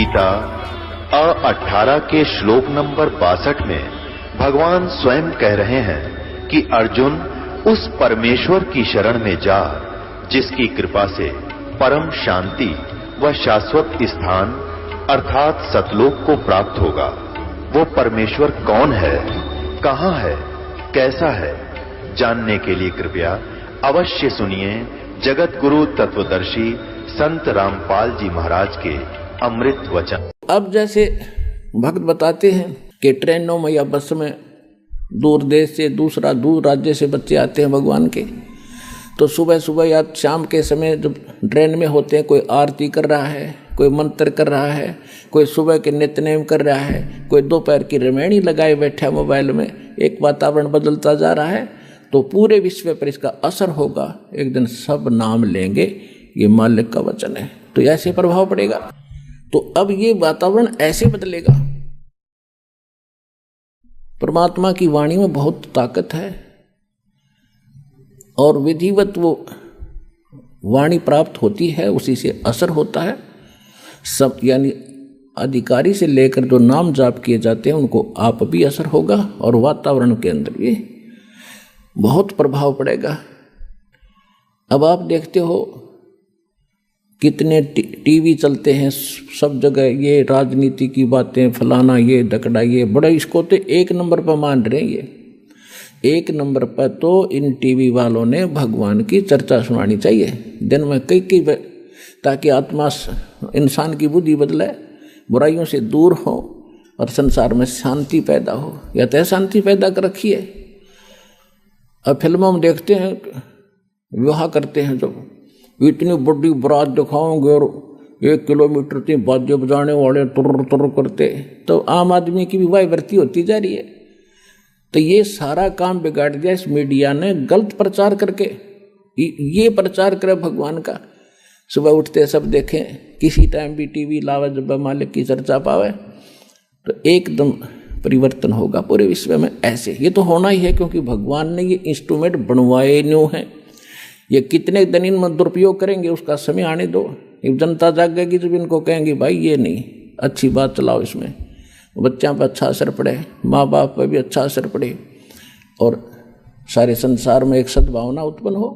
गीता 18 के श्लोक नंबर 62 में भगवान स्वयं कह रहे हैं कि अर्जुन उस परमेश्वर की शरण में जा जिसकी कृपा से परम शांति व शाश्वत स्थान अर्थात सतलोक को प्राप्त होगा। वो परमेश्वर कौन है, कहां है, कैसा है, जानने के लिए कृपया अवश्य सुनिए जगत गुरु तत्वदर्शी संत रामपाल जी महाराज के अमृत वचन। अब जैसे भक्त बताते हैं कि ट्रेनों में या बस में दूर देश से दूर राज्य से बच्चे आते हैं भगवान के, तो सुबह सुबह या शाम के समय जब ट्रेन में होते हैं, कोई आरती कर रहा है, कोई मंत्र कर रहा है, कोई सुबह के नित्यनेम कर रहा है, कोई दोपहर की रामायणी लगाए बैठा है मोबाइल में, एक वातावरण बदलता जा रहा है, तो पूरे विश्व पर इसका असर होगा। एक दिन सब नाम लेंगे, ये मालिक का वचन है, तो ऐसे प्रभाव पड़ेगा। तो अब ये वातावरण ऐसे बदलेगा। परमात्मा की वाणी में बहुत ताकत है और विधिवत वो वाणी प्राप्त होती है, उसी से असर होता है। सब यानी अधिकारी से लेकर जो नाम जाप किए जाते हैं उनको आप भी असर होगा और वातावरण के अंदर भी बहुत प्रभाव पड़ेगा। अब आप देखते हो कितने टीवी चलते हैं, सब जगह ये राजनीति की बातें, फलाना ये धकड़ा ये बड़ा, इसको तो एक नंबर पर मान रहे हैं। ये एक नंबर पर तो इन टीवी वालों ने भगवान की चर्चा सुनानी चाहिए दिन में कई ताकि आत्मा इंसान की बुद्धि बदले, बुराइयों से दूर हो और संसार में शांति पैदा हो। या तो शांति पैदा कर रखी है। अब फिल्मों में देखते हैं विवाह करते हैं, जब इतनी बड़ी बारात दिखाओगे और 1 किलोमीटर तक बाजे बजाने वाले तुर तुर करते, तो आम आदमी की भी वाहवाही होती जा रही है। तो ये सारा काम बिगाड़ दिया इस मीडिया ने गलत प्रचार करके। ये प्रचार करे भगवान का, सुबह उठते सब देखें, किसी टाइम भी टीवी लावे, जब मालिक की चर्चा पावे तो एकदम परिवर्तन होगा पूरे विश्व में। ऐसे ये तो होना ही है, क्योंकि भगवान ने ये इंस्ट्रूमेंट बनवाए न्यू हैं। ये कितने दिन इनमें दुरुपयोग करेंगे उसका समय आने दो। जनता जागेगी जब इनको कहेंगे भाई ये नहीं, अच्छी बात चलाओ, इसमें बच्चों पर अच्छा असर पड़े, माँ बाप पर भी अच्छा असर पड़े और सारे संसार में एक सद्भावना उत्पन्न हो,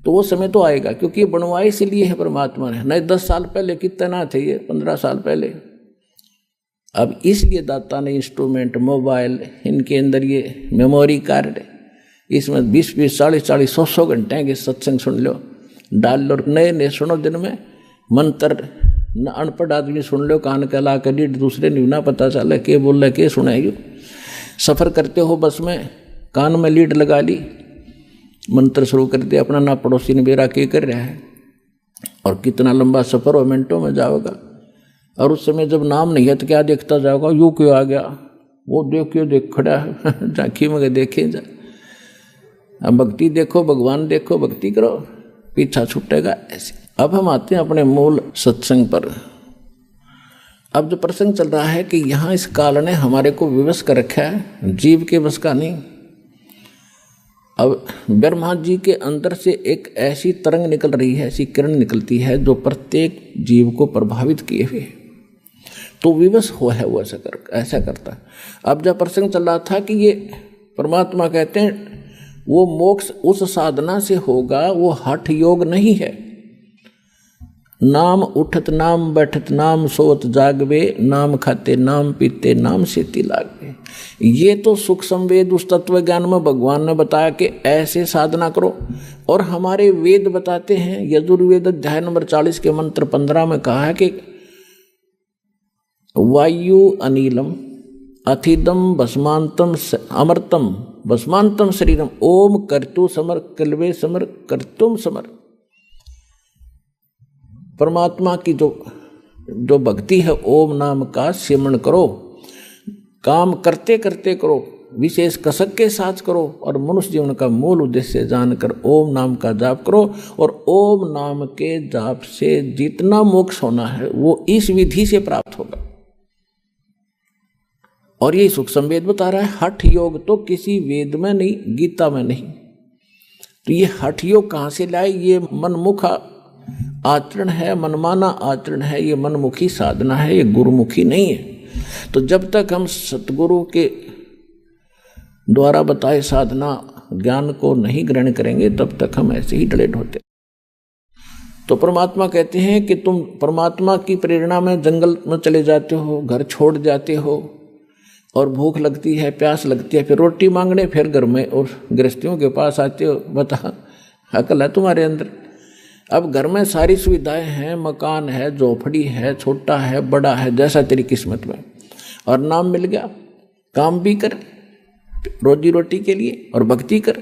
तो वो समय तो आएगा। क्योंकि ये बनवाए इसलिए है परमात्मा ने। नहीं 10 साल पहले कितने ना थे, ये 15 साल पहले। अब इसलिए दाता ने इंस्ट्रूमेंट, मोबाइल, इनके अंदर ये मेमोरी कार्ड, इसमें 20-20, 40-40, 100 घंटे के सत्संग सुन लो, डाल लो, नए सुनो दिन में मंत्र। न अनपढ़ आदमी सुन लो, कान के ला कर लीड, दूसरे नहीं ना पता चले के बोल रहे के सुने। यू सफ़र करते हो बस में, कान में लीड लगा ली, मंत्र शुरू कर दिया अपना, ना पड़ोसी ने बेरा के कर रहा है। और कितना लंबा सफ़र हो, मिनटों में जाओगा। और उस समय जब नाम नहीं है तो क्या देखता जाओगा, यू क्यों आ गया, वो देखियो देख खड़ा है झांकी में देखे जा। अब भक्ति देखो, भगवान देखो, भक्ति करो, पीछा छूटेगा ऐसे। अब हम आते हैं अपने मूल सत्संग पर। अब जो प्रसंग चल रहा है कि यहाँ इस काल ने हमारे को विवश कर रखा है, जीव के बस का नहीं। अब ब्रह्मा जी के अंदर से एक ऐसी तरंग निकल रही है, ऐसी किरण निकलती है जो प्रत्येक जीव को प्रभावित किए हुए, तो विवश हो है वो ऐसा करता। अब जब प्रसंग चल रहा था कि ये परमात्मा कहते हैं वो मोक्ष उस साधना से होगा, वो हठ योग नहीं है। नाम उठत नाम बैठत नाम सोत जागवे, नाम खाते नाम पीते नाम सेती लागवे। ये तो सुख संवेद उस तत्व ज्ञान में भगवान ने बताया कि ऐसे साधना करो। और हमारे वेद बताते हैं, यजुर्वेद अध्याय नंबर 40 के मंत्र 15 में कहा है कि वायु अनिलम अथिदम भस्मांतम अमृतम भस्मांतम शरीरम ओम कर्तु समर कल्वे समर कर्तुम समर। परमात्मा की जो भक्ति है, ओम नाम का सिमरण करो, काम करते करते करो, विशेष कसक के साथ करो और मनुष्य जीवन का मूल उद्देश्य जानकर ओम नाम का जाप करो। और ओम नाम के जाप से जितना मोक्ष होना है वो इस विधि से प्राप्त होगा। और ये सुख संवेद बता रहा है। हठ योग तो किसी वेद में नहीं, गीता में नहीं। तो ये हठ योग कहाँ से लाए? ये मनमुख आचरण है, मनमाना आचरण है, ये मनमुखी साधना है, ये गुरुमुखी नहीं है। तो जब तक हम सतगुरु के द्वारा बताए साधना ज्ञान को नहीं ग्रहण करेंगे तब तक हम ऐसे ही डले ढोते। तो परमात्मा कहते हैं कि तुम परमात्मा की प्रेरणा में जंगल में चले जाते हो, घर छोड़ जाते हो, और भूख लगती है, प्यास लगती है, फिर रोटी मांगने फिर घर में और गृहस्थियों के पास आते हो। बता, अकल है तुम्हारे अंदर? अब घर में सारी सुविधाएं हैं, मकान है, झोपड़ी है, छोटा है, बड़ा है, जैसा तेरी किस्मत में, और नाम मिल गया, काम भी कर रोजी रोटी के लिए और भक्ति कर।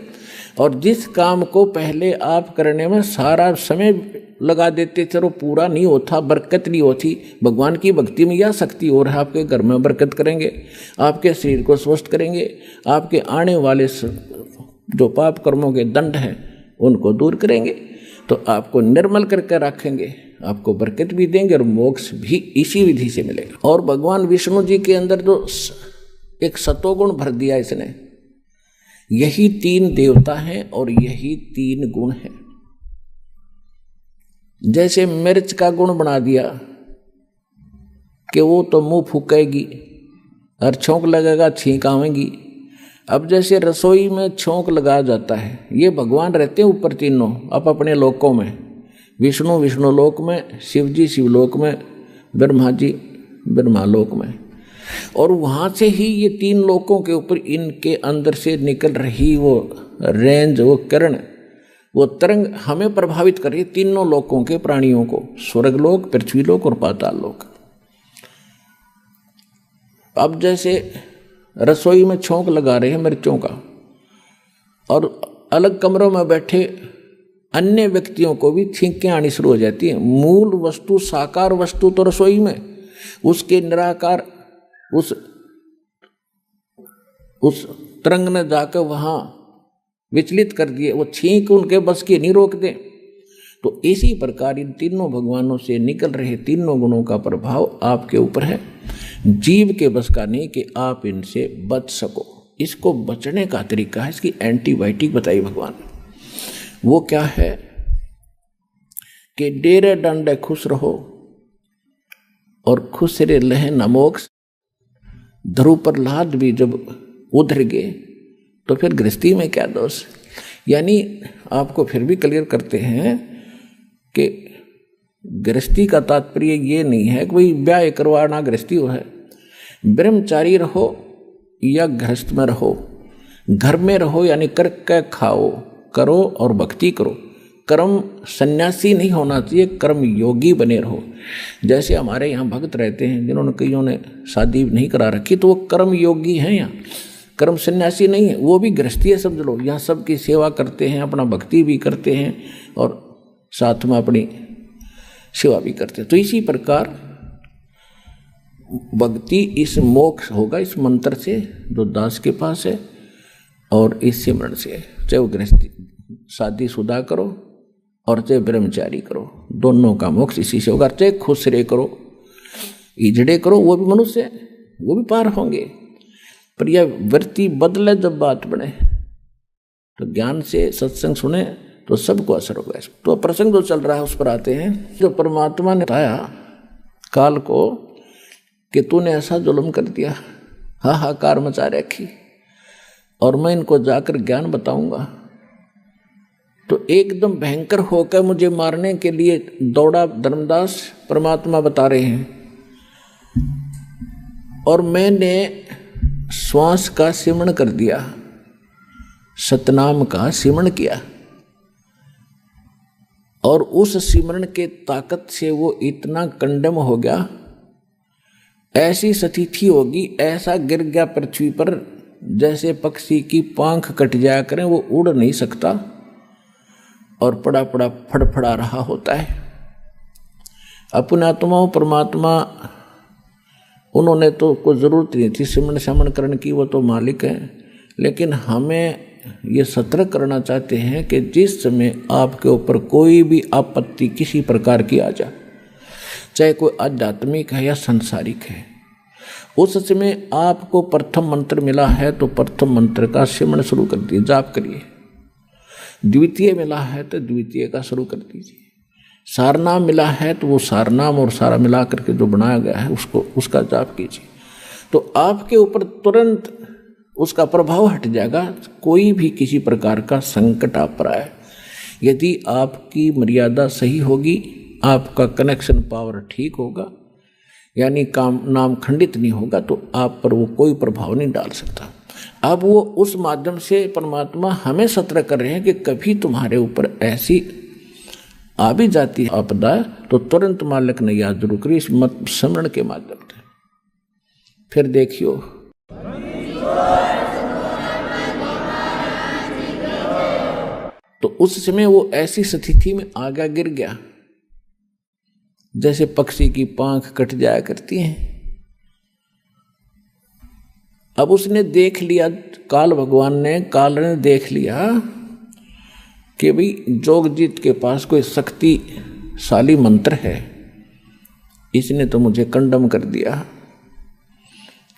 और जिस काम को पहले आप करने में सारा समय लगा देते थे वो पूरा नहीं होता, बरकत नहीं होती। भगवान की भक्ति में यह शक्ति और है, आपके घर में बरकत करेंगे, आपके शरीर को स्वस्थ करेंगे, आपके आने वाले जो पाप कर्मों के दंड हैं उनको दूर करेंगे, तो आपको निर्मल करके रखेंगे, आपको बरकत भी देंगे और मोक्ष भी इसी विधि से मिलेगा। और भगवान विष्णु जी के अंदर जो एक सतोगुण भर दिया इसने, यही 3 देवता हैं और यही 3 गुण हैं। जैसे मिर्च का गुण बना दिया कि वो तो मुंह फूकेगी और छोंक लगेगा, छींक आवेगी। अब जैसे रसोई में छोंक लगाया जाता है, ये भगवान रहते हैं ऊपर तीनों आप अपने लोकों में, विष्णु विष्णु लोक में, शिव जी शिवलोक में, ब्रह्मा जी ब्रह्मा लोक में। और वहाँ से ही ये 3 लोकों के ऊपर इनके अंदर से निकल रही वो रेंज, वो किरण, वो तरंग हमें प्रभावित कर रही है, तीनों लोकों के प्राणियों को, स्वर्गलोक, पृथ्वीलोक और पाताल-लोक। अब जैसे रसोई में छोंक लगा रहे हैं मिर्चों का, और अलग कमरों में बैठे अन्य व्यक्तियों को भी छींकें आनी शुरू हो जाती हैं। मूल वस्तु, साकार वस्तु तो रसोई में, उसके निराकार उस तरंग ने जाकर वहां विचलित कर दिए, वो छींक उनके बस की नहीं रोक दे। तो इसी प्रकार इन तीनों भगवानों से निकल रहे 3 गुणों का प्रभाव आपके ऊपर है, जीव के बस का नहीं कि आप इनसे बच सको। इसको बचने का तरीका है, इसकी एंटीबायोटिक बताई भगवान। वो क्या है कि डेरे डंडे खुश रहो और खुश रे लहे न मोक्ष। ध्रुव प्रहलाद भी जब उधर गए तो फिर गृहस्थी में क्या दोष। यानी आपको फिर भी क्लियर करते हैं कि गृहस्थी का तात्पर्य ये नहीं है कि भाई ब्याह करवाना गृहस्थी हो है। ब्रह्मचारी रहो या गृहस्थ में रहो, घर में रहो यानी करके खाओ, करो और भक्ति करो। कर्म सन्यासी नहीं होना चाहिए, कर्म योगी बने रहो। जैसे हमारे यहाँ भक्त रहते हैं जिन्होंने कईयों ने शादी नहीं करा रखी, तो वो कर्म योगी हैं, यहाँ कर्म सन्यासी नहीं है, वो भी गृहस्थी है समझ लो। यहाँ सबकी सेवा करते हैं, अपना भक्ति भी करते हैं और साथ में अपनी सेवा भी करते हैं। तो इसी प्रकार भक्ति इस मोक्ष होगा इस मंत्र से जो दास के पास है और इस सिमरण से। चाहे वो गृहस्थी शादी शुदा करो और चाहे ब्रह्मचारी करो, दोनों का मोक्ष इसी से होगा। चाहे खुश रे करो, इजड़े करो, वो भी मनुष्य है, वो भी पार होंगे। पर यह वृत्ति बदले, जब बात बने तो ज्ञान से सत्संग सुने तो सबको असर होगा। तो प्रसंग जो चल रहा है उस पर आते हैं। जो परमात्मा ने बताया काल को कि तूने ऐसा जुल्म कर दिया, हाहाकार मचा रखी, और मैं इनको जाकर ज्ञान बताऊंगा। तो एकदम भयंकर होकर मुझे मारने के लिए दौड़ा धर्मदास, परमात्मा बता रहे हैं। और मैंने श्वास का सिमरण कर दिया, सतनाम का सिमरण किया, और उस सिमरण के ताकत से वो इतना कंडम हो गया, ऐसी स्थिति होगी, ऐसा गिर गया पृथ्वी पर जैसे पक्षी की पांख कट जाया करें, वो उड़ नहीं सकता और पड़ा पड़ा फड़फड़ा रहा होता है। अपने आत्माओं परमात्मा उन्होंने तो कोई ज़रूरत नहीं थी सिमरण समरण करने की, वो तो मालिक हैं। लेकिन हमें ये सतर्क करना चाहते हैं कि जिस समय आपके ऊपर कोई भी आपत्ति किसी प्रकार की आ जाए, चाहे कोई आध्यात्मिक है या संसारिक है, उस समय आपको प्रथम मंत्र मिला है तो प्रथम मंत्र का सिमरण शुरू कर दीजिए, जाप करिए। द्वितीय मिला है तो द्वितीय का शुरू कर दीजिए। सारनाम मिला है तो वो सारनाम और सारा मिला करके जो बनाया गया है उसका जाप कीजिए, तो आपके ऊपर तुरंत उसका प्रभाव हट जाएगा। कोई भी किसी प्रकार का संकट आप पर आए, यदि आपकी मर्यादा सही होगी, आपका कनेक्शन पावर ठीक होगा, यानी काम नाम खंडित नहीं होगा, तो आप पर वो कोई प्रभाव नहीं डाल सकता। अब वो उस माध्यम से परमात्मा हमें सतर्क कर रहे हैं कि कभी तुम्हारे ऊपर ऐसी आ भी जाती है आपदा, तो तुरंत मालिक ने याद जरूर करी इस मत स्मरण के माध्यम से। फिर देखियो, तो उस समय वो ऐसी स्थिति में आगा गिर गया जैसे पक्षी की पांख कट जाया करती है। अब उसने देख लिया, काल ने देख लिया कि भाई जोगजीत के पास कोई शक्तिशाली मंत्र है, इसने तो मुझे कंडम कर दिया।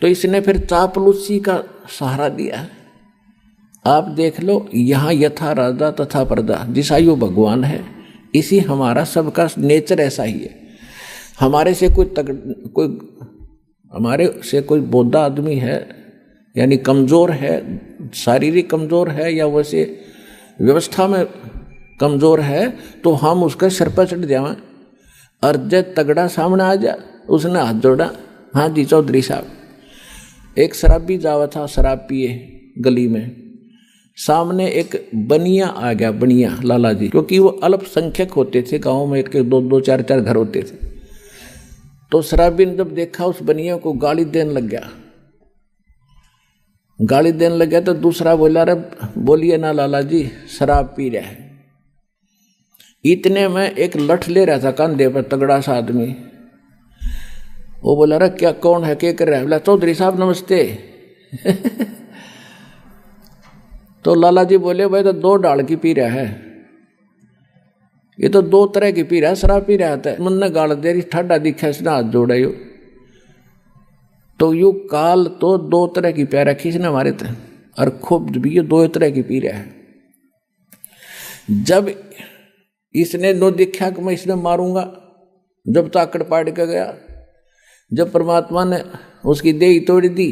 तो इसने फिर चापलूसी का सहारा दिया। आप देख लो, यहाँ यथा राजा तथा प्रजा, जिस आयु भगवान है, इसी हमारा सबका नेचर ऐसा ही है। हमारे से कोई बोधा आदमी है, यानी कमज़ोर है, शारीरिक कमज़ोर है या वैसे व्यवस्था में कमज़ोर है, तो हम उसके सिर पर चढ़ जाएं। और जब तगड़ा सामने आ जा, उसने हाथ जोड़ा, हाँ जी चौधरी साहब। एक शराबी जावा था, शराब पिए गली में, सामने एक बनिया आ गया, बनिया लाला जी, क्योंकि वो अल्पसंख्यक होते थे गाँव में, एक दो चार घर होते थे। तो शराबी ने जब देखा उस बनिया को, गाली देने लग गया। तो दूसरा बोला, अरे बोलिए ना लाला जी, शराब पी रहा है। इतने में एक लठ ले रहा था कंधे पर, तगड़ा सा आदमी। वो बोला, अरे क्या, कौन है, क्या कर रहा है? बोला, चौधरी साहब नमस्ते। तो लाला जी बोले, भाई तो 2 डाल की पी रहा है, ये तो 2 तरह की पी रहा है, शराब पी रहा था। मन ने गाल दे रही, ठाडा दिखा, इसने हाथ जोड़ा। यू तो यू काल तो 2 तरह की प्या रखी इसने हमारे थे, और खूब भी ये 2 तरह की पी रहा है। जब इसने नो देखा कि मैं इसने मारूंगा, जब ताकड़ पाड़ के गया, जब परमात्मा ने उसकी देह तोड़ दी,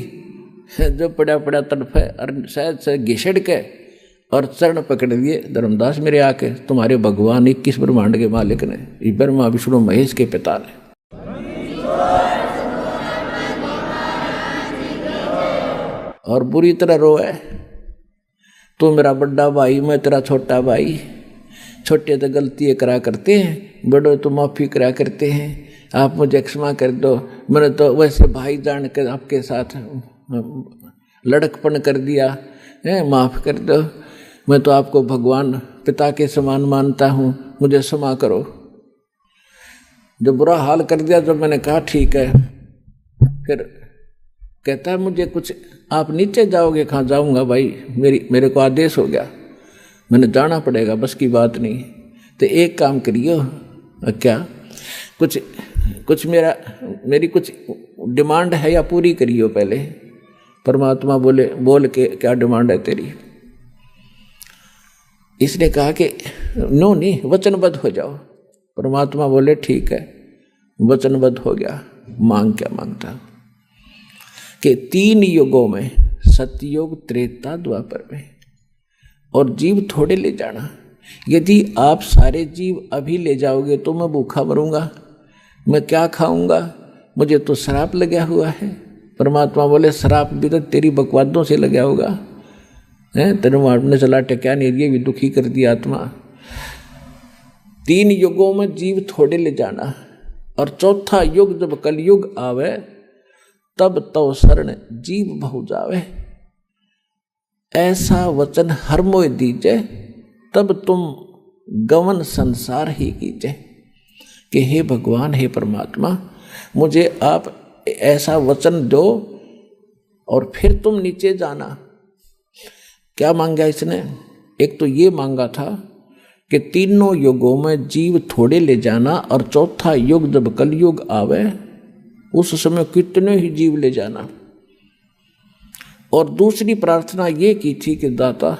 जब पड़ा तड़फे और शायद से घिसड़ के और चरण पकड़ लिए, धर्मदास मेरे आके, तुम्हारे भगवान 21 ब्रह्मांड के मालिक ने, ब्रह्मा विष्णु महेश के पिता ने। और बुरी तरह रोए, तो मेरा बड़ा भाई, मैं तेरा छोटा भाई, छोटे तो गलतियाँ करा करते हैं, बड़े तो माफ़ी करा करते हैं, आप मुझे क्षमा कर दो, मैंने तो वैसे भाई जान कर आपके साथ लड़कपन कर दिया है, माफ़ कर दो, मैं तो आपको भगवान पिता के समान मानता हूँ, मुझे क्षमा करो। जब बुरा हाल कर दिया, जब मैंने कहा ठीक है, फिर कहता है, मुझे कुछ, आप नीचे जाओगे? कहाँ जाऊँगा भाई, मेरे को आदेश हो गया, मैंने जाना पड़ेगा, बस की बात नहीं। तो एक काम करियो, क्या कुछ मेरी कुछ डिमांड है या पूरी करियो पहले। परमात्मा बोले, बोल के क्या डिमांड है तेरी? इसने कहा कि नो नहीं, वचनबद्ध हो जाओ। परमात्मा बोले ठीक है, वचनबद्ध हो गया। मांग क्या मांगता कि 3 युगों में, सतयुग, त्रेता, द्वापर में, और जीव थोड़े ले जाना। यदि आप सारे जीव अभी ले जाओगे तो मैं भूखा मरूंगा, मैं क्या खाऊंगा, मुझे तो श्राप लगा हुआ है। परमात्मा बोले, श्राप भी तो तेरी बकवादों से लगा होगा, तेरे मारने चला टक्या नहीं, ये भी दुखी कर दिया आत्मा। 3 युगों में जीव थोड़े ले जाना, और चौथा युग जब कलयुग आवे, तब तो शरण जीव बहु जावे। ऐसा वचन हर मोय दीजे, तब तुम गवन संसार ही कीजे। कि हे भगवान, हे परमात्मा, मुझे आप ऐसा वचन दो और फिर तुम नीचे जाना। क्या मांगा इसने? एक तो ये मांगा था कि 3 युगों में जीव थोड़े ले जाना, और चौथा युग जब कलयुग आवे, उस समय कितने ही जीव ले जाना। और दूसरी प्रार्थना ये की थी कि दाता,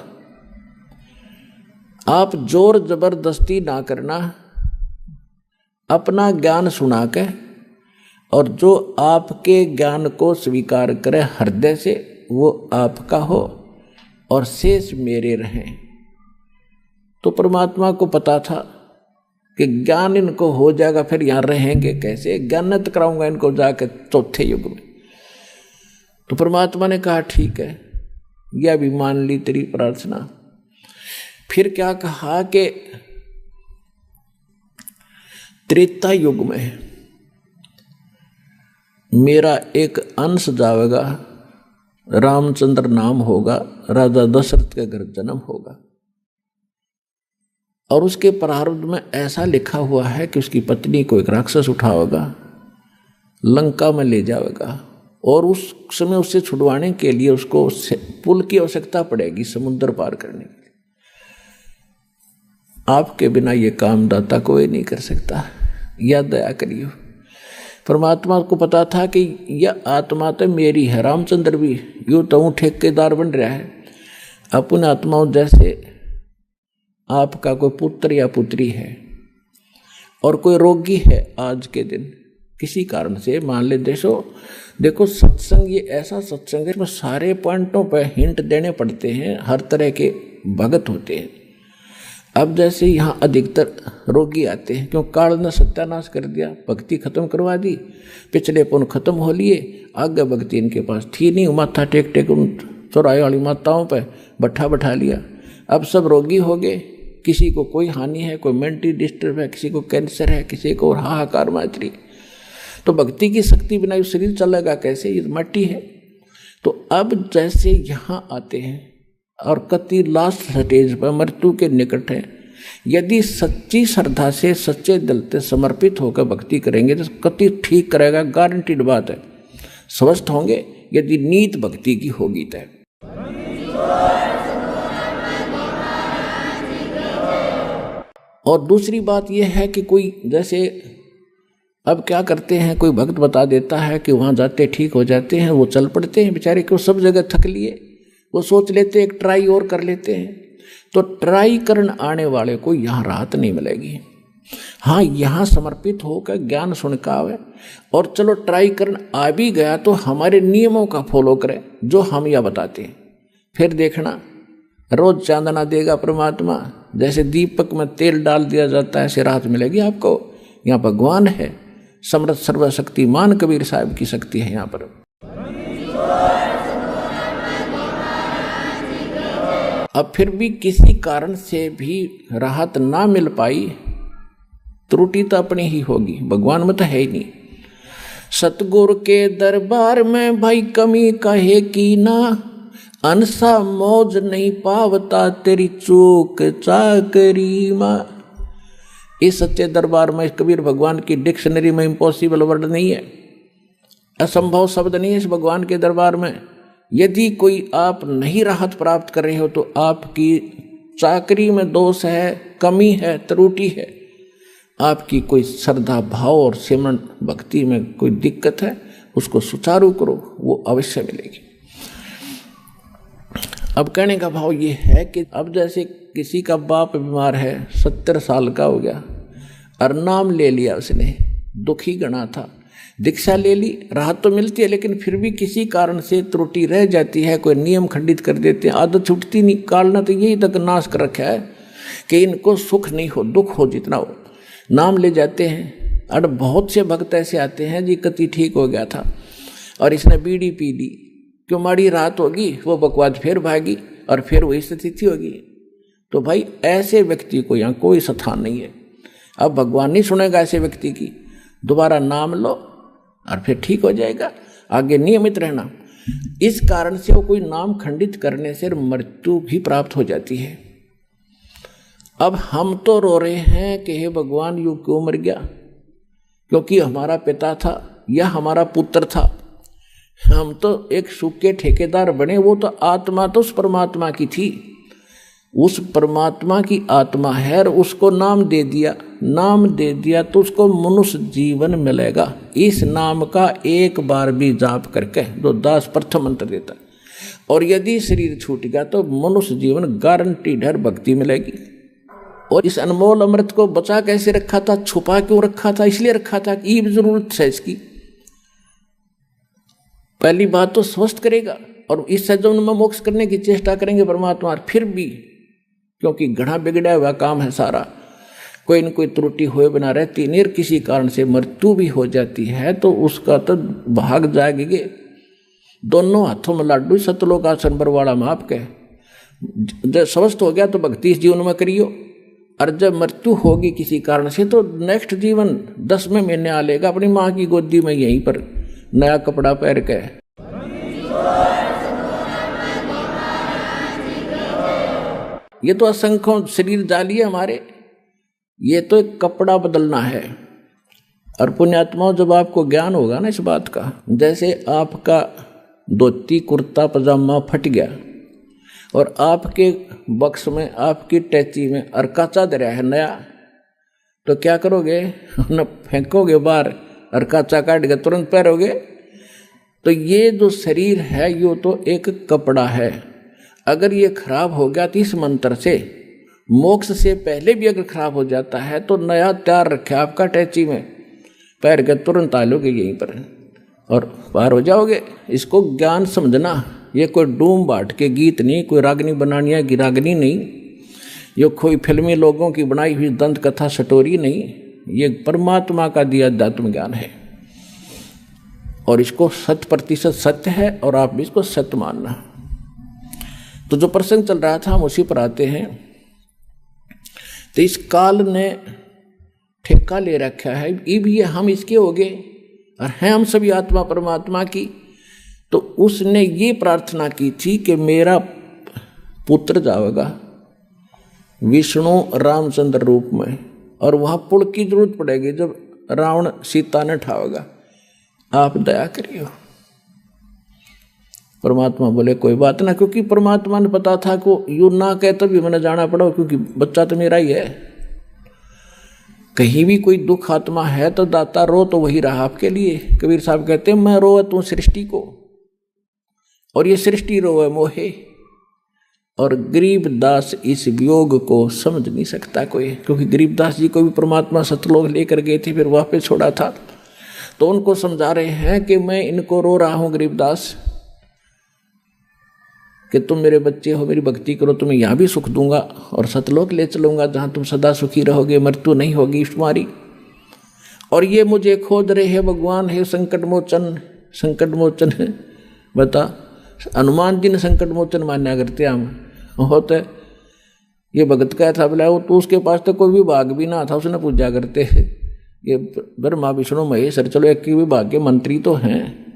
आप जोर जबरदस्ती ना करना, अपना ज्ञान सुना के, और जो आपके ज्ञान को स्वीकार करे हृदय से वो आपका हो और शेष मेरे रहें। तो परमात्मा को पता था कि ज्ञान इनको हो जाएगा, फिर यहाँ रहेंगे कैसे, ज्ञानत कराऊंगा इनको जाके चौथे युग में। तो परमात्मा ने कहा ठीक है, यह भी मान ली तेरी प्रार्थना। फिर क्या कहा कि त्रेता युग में मेरा एक अंश जाएगा, रामचंद्र नाम होगा, राजा दशरथ के घर जन्म होगा, और उसके प्रारब्ध में ऐसा लिखा हुआ है कि उसकी पत्नी को एक राक्षस उठाएगा, लंका में ले जाएगा, और उस समय उससे छुड़वाने के लिए उसको पुल की आवश्यकता पड़ेगी समुद्र पार करने के लिए। आपके बिना ये काम दाता कोई नहीं कर सकता, या दया करियो। परमात्मा को पता था कि यह आत्मा तो मेरी है, रामचंद्र भी यूँ तो ठेकेदार बन रहा है। अपने आत्माओं जैसे आपका कोई पुत्र या पुत्री है और कोई रोगी है आज के दिन किसी कारण से, मान ले देखो सत्संग ये ऐसा सत्संग है इसमें सारे पॉइंटों पर हिंट देने पड़ते हैं, हर तरह के भगत होते हैं। अब जैसे यहाँ अधिकतर रोगी आते हैं, क्यों काल ने सत्यानाश कर दिया, भक्ति खत्म करवा दी, पिछले पुण्य खत्म हो लिए, आगे भक्ति इनके पास थी नहीं, माथा टेक टेक उन चौराहे वाली माताओं पे बैठा लिया। अब सब रोगी हो गए, किसी को कोई हानि है, कोई मेंटली डिस्टर्ब है, किसी को कैंसर है, किसी को हाहाकार मात्री। तो भक्ति की शक्ति बिना ये शरीर चलेगा कैसे, ये मट्टी है। तो अब जैसे यहाँ आते हैं और कति लास्ट स्टेज पर मृत्यु के निकट है, यदि सच्ची श्रद्धा से सच्चे दिल से समर्पित होकर भक्ति करेंगे तो कति ठीक करेगा, गारंटीड बात है, स्वस्थ होंगे यदि नीत भक्ति की होगी तय। और दूसरी बात यह है कि कोई जैसे अब क्या करते हैं, कोई भक्त बता देता है कि वहाँ जाते ठीक हो जाते हैं, वो चल पड़ते हैं बेचारे, क्यों सब जगह थक लिए, वो सोच लेते एक ट्राई और कर लेते हैं। तो ट्राई करने आने वाले को यहाँ राहत नहीं मिलेगी। हाँ, यहाँ समर्पित होकर ज्ञान सुन का आवे, और चलो ट्राई करने आ भी गया तो हमारे नियमों का फॉलो करे जो हम यह बताते हैं। फिर देखना रोज चांदना देगा परमात्मा, जैसे दीपक में तेल डाल दिया जाता है ऐसे राहत मिलेगी आपको। यहाँ भगवान है, समर्थ सर्वशक्तिमान कबीर साहब की शक्ति है यहाँ पर। अब फिर भी किसी कारण से भी राहत ना मिल पाई, त्रुटि तो अपनी ही होगी, भगवान में तो है ही नहीं। सतगुरु के दरबार में भाई कमी कहे की ना, अनसा मौज नहीं पावता तेरी चूक चाकरी माँ। इस सच्चे दरबार में कबीर भगवान की डिक्शनरी में इम्पॉसिबल वर्ड नहीं है, असंभव शब्द नहीं है इस भगवान के दरबार में। यदि कोई आप नहीं राहत प्राप्त कर रहे हो तो आपकी चाकरी में दोष है, कमी है, त्रुटि है, आपकी कोई श्रद्धा भाव और सिमरन भक्ति में कोई दिक्कत है, उसको सुचारू करो, वो अवश्य मिलेगी। अब कहने का भाव ये है कि अब जैसे किसी का बाप बीमार है, 70 साल का हो गया, और नाम ले लिया उसने, दुखी गणा था, दीक्षा ले ली, राहत तो मिलती है, लेकिन फिर भी किसी कारण से त्रुटि रह जाती है, कोई नियम खंडित कर देते हैं, आदत छूटती नहीं। काल ने तो यही तक नाश कर रखा है कि इनको सुख नहीं हो, दुख हो जितना हो, नाम ले जाते हैं। और बहुत से भक्त ऐसे आते हैं जी कति ठीक हो गया था और इसने बीड़ी पी ली, क्यों माड़ी रात होगी, वो बकवाद फिर भागी और फिर वही स्थिति होगी। तो भाई ऐसे व्यक्ति को यहाँ कोई स्थान नहीं है। अब भगवान नहीं सुनेगा ऐसे व्यक्ति की, दोबारा नाम लो और फिर ठीक हो जाएगा, आगे नियमित रहना। इस कारण से वो कोई नाम खंडित करने से मृत्यु भी प्राप्त हो जाती है। अब हम तो रो रहे हैं कि हे भगवान यू क्यों मर गया, क्योंकि हमारा पिता था या हमारा पुत्र था, हम तो एक सुख के ठेकेदार बने, वो तो आत्मा तो उस परमात्मा की थी, उस परमात्मा की आत्मा है और उसको नाम दे दिया तो उसको मनुष्य जीवन मिलेगा। इस नाम का एक बार भी जाप करके जो दास प्रथम मंत्र देता, और यदि शरीर छूट गया तो मनुष्य जीवन गारंटीड है, भक्ति मिलेगी। और इस अनमोल अमृत को बचा कैसे रखा था, छुपा क्यों रखा था? इसलिए रखा था कि ये जरूरत है इसकी। पहली बात तो स्वस्थ करेगा और इस सज्जन में मोक्ष करने की चेष्टा करेंगे परमात्मा। फिर भी क्योंकि घड़ा बिगड़ा हुआ काम है सारा, कोई न कोई त्रुटि हुए बिना रहती नहीं, किसी कारण से मृत्यु भी हो जाती है तो उसका तो भाग जाएंगे। दोनों हाथों में लाडू, सतलोक आसन बरवाड़ा में आपके। जब स्वस्थ हो गया तो भक्ति इस जीवन में करियो, और जब मृत्यु होगी किसी कारण से तो नेक्स्ट जीवन 10वें महीने आ लेगा अपनी माँ की गोदी में, यहीं पर नया कपड़ा पहन के। ये तो असंख्यों शरीर जाली है हमारे, ये तो एक कपड़ा बदलना है। और पुण्यात्माओं, जब आपको ज्ञान होगा ना इस बात का, जैसे आपका धोती कुर्ता पजामा फट गया और आपके बक्स में, आपकी टैची में अरकाचा दरिया है नया, तो क्या करोगे? न फेंकोगे बाहर, अरकाचा काट के तुरंत पहनोगे? तो ये जो शरीर है ये तो एक कपड़ा है। अगर ये खराब हो गया तो इस मंत्र से मोक्ष से पहले भी अगर खराब हो जाता है तो नया तैयार रखा आपका टैची में, पैर के तुरंत आ लोगे यहीं पर और पार हो जाओगे। इसको ज्ञान समझना, ये कोई डूम बाट के गीत नहीं, कोई रागनी बनानिया की रागनी नहीं, ये कोई फिल्मी लोगों की बनाई हुई दंत कथा स्टोरी नहीं, ये परमात्मा का दिया अध्यात्म ज्ञान है और इसको 100% सत्य है और आप भी इसको सत्य मानना। तो जो प्रसंग चल रहा था हम उसी पर आते हैं। तो इस काल ने ठेका ले रखा है, ये हम इसके हो गए और हैं हम सभी आत्मा परमात्मा की। तो उसने ये प्रार्थना की थी कि मेरा पुत्र जाएगा विष्णु रामचंद्र रूप में, और वहाँ पुल की जरूरत पड़ेगी जब रावण सीता ने ठावेगा, आप दया करियो। परमात्मा बोले कोई बात ना, क्योंकि परमात्मा ने पता था को यू ना कहे तभी मैंने जाना पड़ा, क्योंकि बच्चा तो मेरा ही है। कहीं भी कोई दुख आत्मा है तो दाता रो तो वही रहा आपके लिए। कबीर साहब कहते हैं मैं रोए तू सृष्टि को, और ये सृष्टि रोए मोहे, और गरीबदास इस वियोग को समझ नहीं सकता कोई, क्योंकि गरीबदास जी को भी परमात्मा सतलोक लेकर गए थे, फिर वापस छोड़ा था। तो उनको समझा रहे हैं कि मैं इनको रो रहा हूं गरीबदास, कि तुम मेरे बच्चे हो, मेरी भक्ति करो, तुम्हें यहाँ भी सुख दूंगा और सतलोक ले चलूंगा जहाँ तुम सदा सुखी रहोगे, मृत्यु नहीं होगी तुम्हारी। और ये मुझे खोज रहे हैं भगवान है संकट मोचन, संकट मोचन है। बता, हनुमान जी ने संकट मोचन मान्या करते हम होते। ये भगत का था बोला, वो तो उसके पास तो कोई विभाग भी ना था, उसने पूजा करते ये ब्रह्मा विष्णु महेश, चलो एक ही विभाग के मंत्री तो हैं।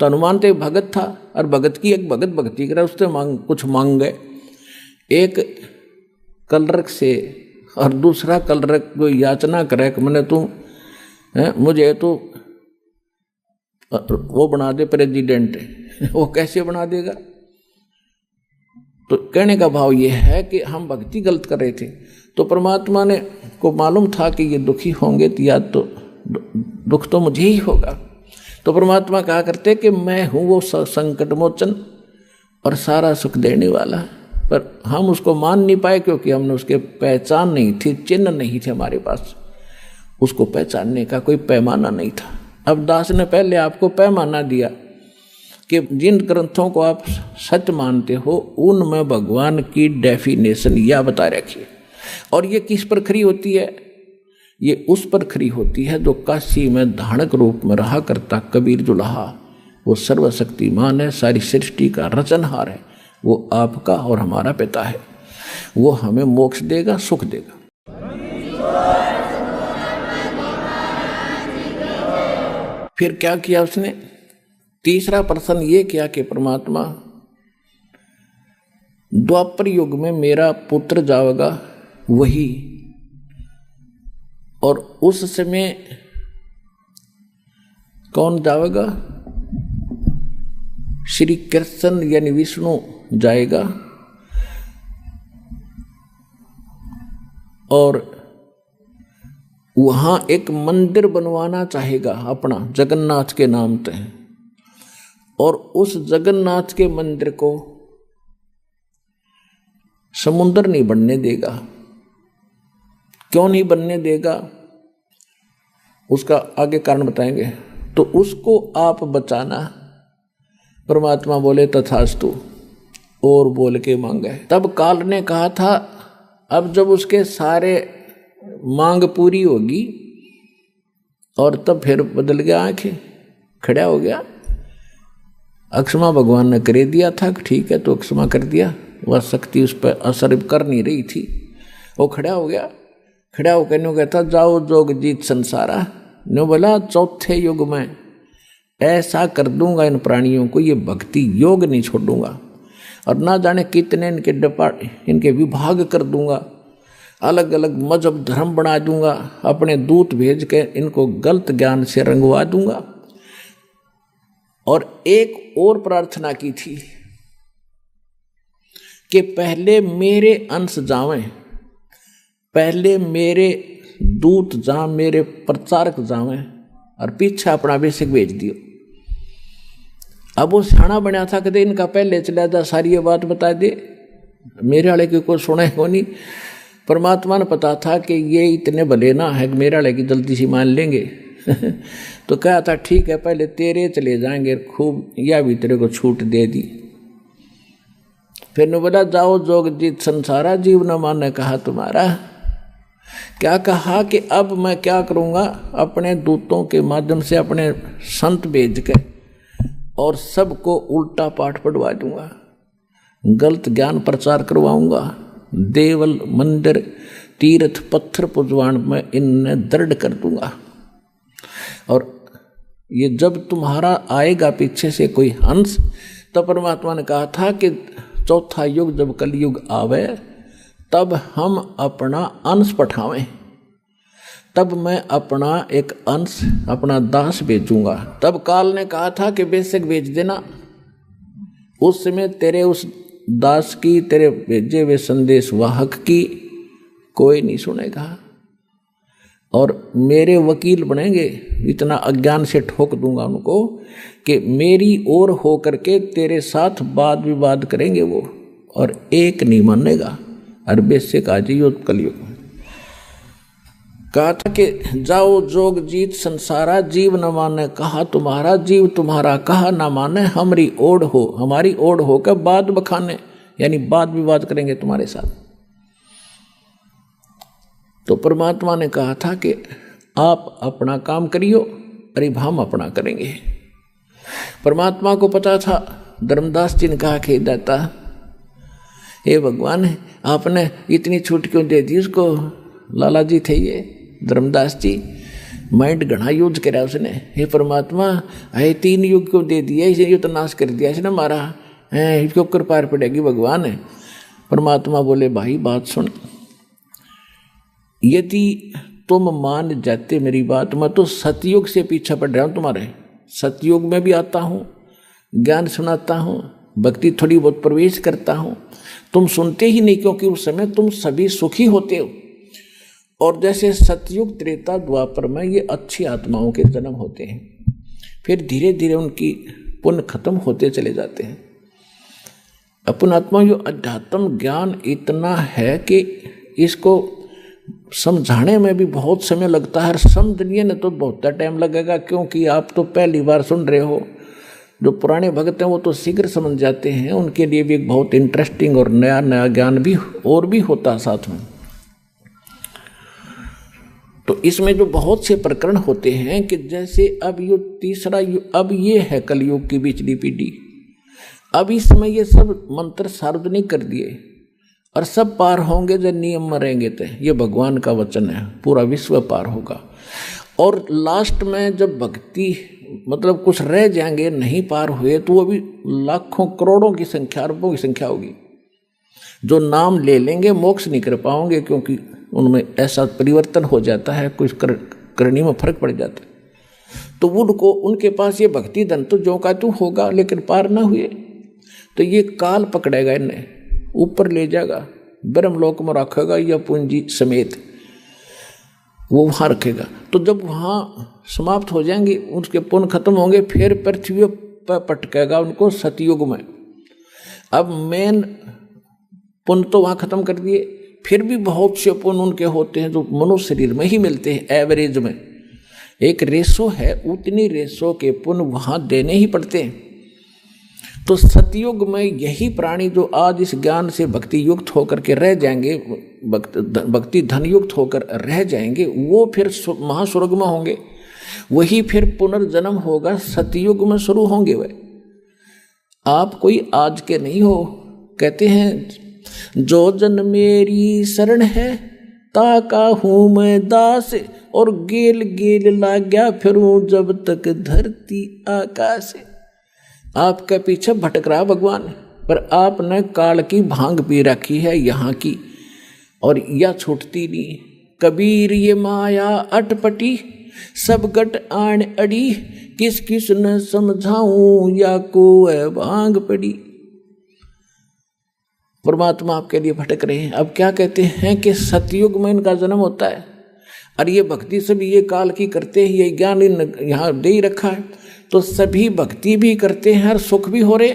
तो हनुमान तो एक भगत था, और भगत की एक भगत भक्ति करे, उससे कुछ मांग गए। एक कलरक से और दूसरा कलरक को याचना करे कि मैंने तू मुझे तो वो बना दे प्रेसिडेंट। वो कैसे बना देगा? तो कहने का भाव ये है कि हम भक्ति गलत कर रहे थे, तो परमात्मा ने को मालूम था कि ये दुखी होंगे तो या तो दुख तो मुझे ही होगा। तो परमात्मा कहा करते कि मैं हूँ वो संकट मोचन और सारा सुख देने वाला, पर हम उसको मान नहीं पाए क्योंकि हमने उसके पहचान नहीं थी, चिन्ह नहीं थे हमारे पास, उसको पहचानने का कोई पैमाना नहीं था। अब दास ने पहले आपको पैमाना दिया कि जिन ग्रंथों को आप सत्य मानते हो उनमें भगवान की डेफिनेशन यह बता रखी, और ये किस पर खरी होती है? ये उस पर खरी होती है जो काशी में धानक रूप में रहा करता कबीर जुलाहा, वो सर्वशक्तिमान है, सारी सृष्टि का रचनहार है, वो आपका और हमारा पिता है, वो हमें मोक्ष देगा, सुख देगा। फिर क्या किया उसने? तीसरा प्रश्न ये किया कि परमात्मा द्वापर युग में मेरा पुत्र जाएगा वही, और उस समय कौन जाएगा? श्री कृष्ण यानी विष्णु जाएगा, और वहां एक मंदिर बनवाना चाहेगा अपना जगन्नाथ के नाम पे, और उस जगन्नाथ के मंदिर को समुद्र नहीं बनने देगा, क्यों नहीं बनने देगा, उसका आगे कारण बताएंगे। तो उसको आप बचाना। परमात्मा बोले तथास्तु, और बोल के मांगे। तब काल ने कहा था अब जब उसके सारे मांग पूरी होगी, और तब फिर बदल गया, आंखें खड़ा हो गया। अक्षमा भगवान ने करे दिया था, ठीक है तो अक्षमा कर दिया, वह शक्ति उस पर असर कर नहीं रही थी, वो खड़ा हो गया। खड़ा होकर न्यू कहता जाओ जोग जीत संसारा। न्यू बोला चौथे युग में ऐसा कर दूंगा इन प्राणियों को, ये भक्ति योग नहीं छोड़ूंगा, और ना जाने कितने इनके विभाग कर दूंगा, अलग अलग मजहब धर्म बना दूंगा, अपने दूत भेज के इनको गलत ज्ञान से रंगवा दूंगा। और एक और प्रार्थना की थी कि पहले मेरे अंश जावें, पहले मेरे दूत जाएं, मेरे प्रचारक जावें, और पीछे अपना बेसिक भेज दियो। अब वो सियाना बनया था कहते इनका पहले चला जा, सारी ये बात बता दे, मेरे वाले की कोई सुने को नहीं। परमात्मा ने पता था कि ये इतने भले ना है कि मेरे वाले की जल्दी से मान लेंगे तो कहा था ठीक है पहले तेरे चले जाएंगे, खूब या भी तेरे को छूट दे दी। फिर ने बोला जाओ जोग जीत संसारा, जीव न माने कहा तुम्हारा। क्या कहा कि अब मैं क्या करूँगा, अपने दूतों के माध्यम से अपने संत भेज के और सबको उल्टा पाठ पढ़वा दूंगा, गलत ज्ञान प्रचार करवाऊंगा, देवल मंदिर तीर्थ पत्थर पुजवान में इन्हें दृढ़ कर दूंगा। और ये जब तुम्हारा आएगा पीछे से कोई हंस, तो परमात्मा ने कहा था कि चौथा युग जब कलयुग आवे तब हम अपना अंश पठावें, तब मैं अपना एक अंश अपना दास भेजूंगा। तब काल ने कहा था कि बेशक भेज देना, उस समय तेरे उस दास की, तेरे भेजे हुए संदेश वाहक की कोई नहीं सुनेगा, और मेरे वकील बनेंगे। इतना अज्ञान से ठोक दूंगा उनको कि मेरी ओर हो करके तेरे साथ वाद विवाद करेंगे वो, और एक नहीं मानेगा। अरबे से कहा जी कलयुग में कहा था कि जाओ जोग जीत संसारा, जीव न माने कहा तुम्हारा, जीव तुम्हारा कहा न माने, हमारी ओढ़ हो, हमारी ओढ़ होकर बाद बखाने, यानी वाद विवाद करेंगे तुम्हारे साथ। तो परमात्मा ने कहा था कि आप अपना काम करियो, अरे हम अपना करेंगे। परमात्मा को पता था। धर्मदास जी ने कहा कि दाता हे भगवान, आपने इतनी छूट क्यों दे दी उसको। लाला जी थे ये धर्मदास जी, माइंड घना यूज करा उसने। हे परमात्मा, अरे 3 युग क्यों दे दिया, इसे ये तो नाश कर दिया इसने मारा है, इसके ऊपर पार पड़ेगी भगवान। परमात्मा बोले भाई बात सुन, यदि तुम मान जाते मेरी बात, मैं तो सतयुग से पीछा पड़ रहा हूं तुम्हारे। सतयुग में भी आता हूं, ज्ञान सुनाता हूं, भक्ति थोड़ी बहुत प्रवेश करता हूं, तुम सुनते ही नहीं, क्योंकि उस समय तुम सभी सुखी होते हो। और जैसे सतयुग त्रेता द्वापर में ये अच्छी आत्माओं के जन्म होते हैं, फिर धीरे धीरे उनकी पुण्य खत्म होते चले जाते हैं। अपन आत्मा जो अध्यात्म ज्ञान इतना है कि इसको समझाने में भी बहुत समय लगता है। समझने में तो बहुत टाइम लगेगा, क्योंकि आप तो पहली बार सुन रहे हो। जो पुराने भक्त हैं वो तो शीघ्र समझ जाते हैं, उनके लिए भी एक बहुत इंटरेस्टिंग और नया नया ज्ञान भी और भी होता साथ में। तो इसमें जो बहुत से प्रकरण होते हैं कि जैसे अब ये तीसरा युग, अब ये है कलयुग की पिछली पीढ़ी, अब इसमें ये सब मंत्र सार्वजनिक कर दिए और सब पार होंगे जब नियम में रहेंगे। तो ये भगवान का वचन है, पूरा विश्व पार होगा। और लास्ट में जब भक्ति मतलब कुछ रह जाएंगे नहीं पार हुए, तो वो भी लाखों करोड़ों की संख्या, अरबों की संख्या होगी। जो नाम ले लेंगे मोक्ष नहीं कर पाओगे, क्योंकि उनमें ऐसा परिवर्तन हो जाता है, कुछ करनी में फर्क पड़ जाता है। तो उनको उनके पास ये भक्ति धन तो जो का तू होगा, लेकिन पार ना हुए तो ये काल पकड़ेगा, इन्हें ऊपर ले जाएगा, ब्रह्मलोक में रखेगा या पूंजी समेत वो वहाँ रखेगा। तो जब वहाँ समाप्त हो जाएंगे, उसके पुण्य खत्म होंगे, फिर पृथ्वी पर पटकेगा उनको सतयुग में। अब मेन पुण्य तो वहाँ खत्म कर दिए, फिर भी बहुत से पुण्य उनके होते हैं जो मनुष्य शरीर में ही मिलते हैं। एवरेज में एक रेशो है, उतनी रेशो के पुण्य वहां देने ही पड़ते हैं। तो सतयुग में यही प्राणी जो आज इस ज्ञान से भक्ति युक्त होकर के रह जाएंगे, भक्ति धन युक्त होकर रह जाएंगे, वो फिर महास्वर्ग में होंगे। वही फिर पुनर्जन्म होगा, सतयुग में शुरू होंगे। वे आप कोई आज के नहीं हो। कहते हैं जो जन मेरी शरण है ताका हूं मैं दास, और गेल गेल लाग्या फिरूं जब तक धरती आकाश। आपके पीछे भटक रहा भगवान, पर आपने काल की भांग पी रखी है यहाँ की, और यह छूटती नहीं। कबीर ये माया अटपटी सब गट आन अड़ी, किस किस न समझाऊं या को भांग पड़ी। परमात्मा आपके लिए भटक रहे हैं। अब क्या कहते हैं कि सतयुग में इनका जन्म होता है, और ये भक्ति सभी ये काल की करते हैं, ये ज्ञान यहाँ दे ही रखा है, तो सभी भक्ति भी करते हैं और सुख भी हो रहे,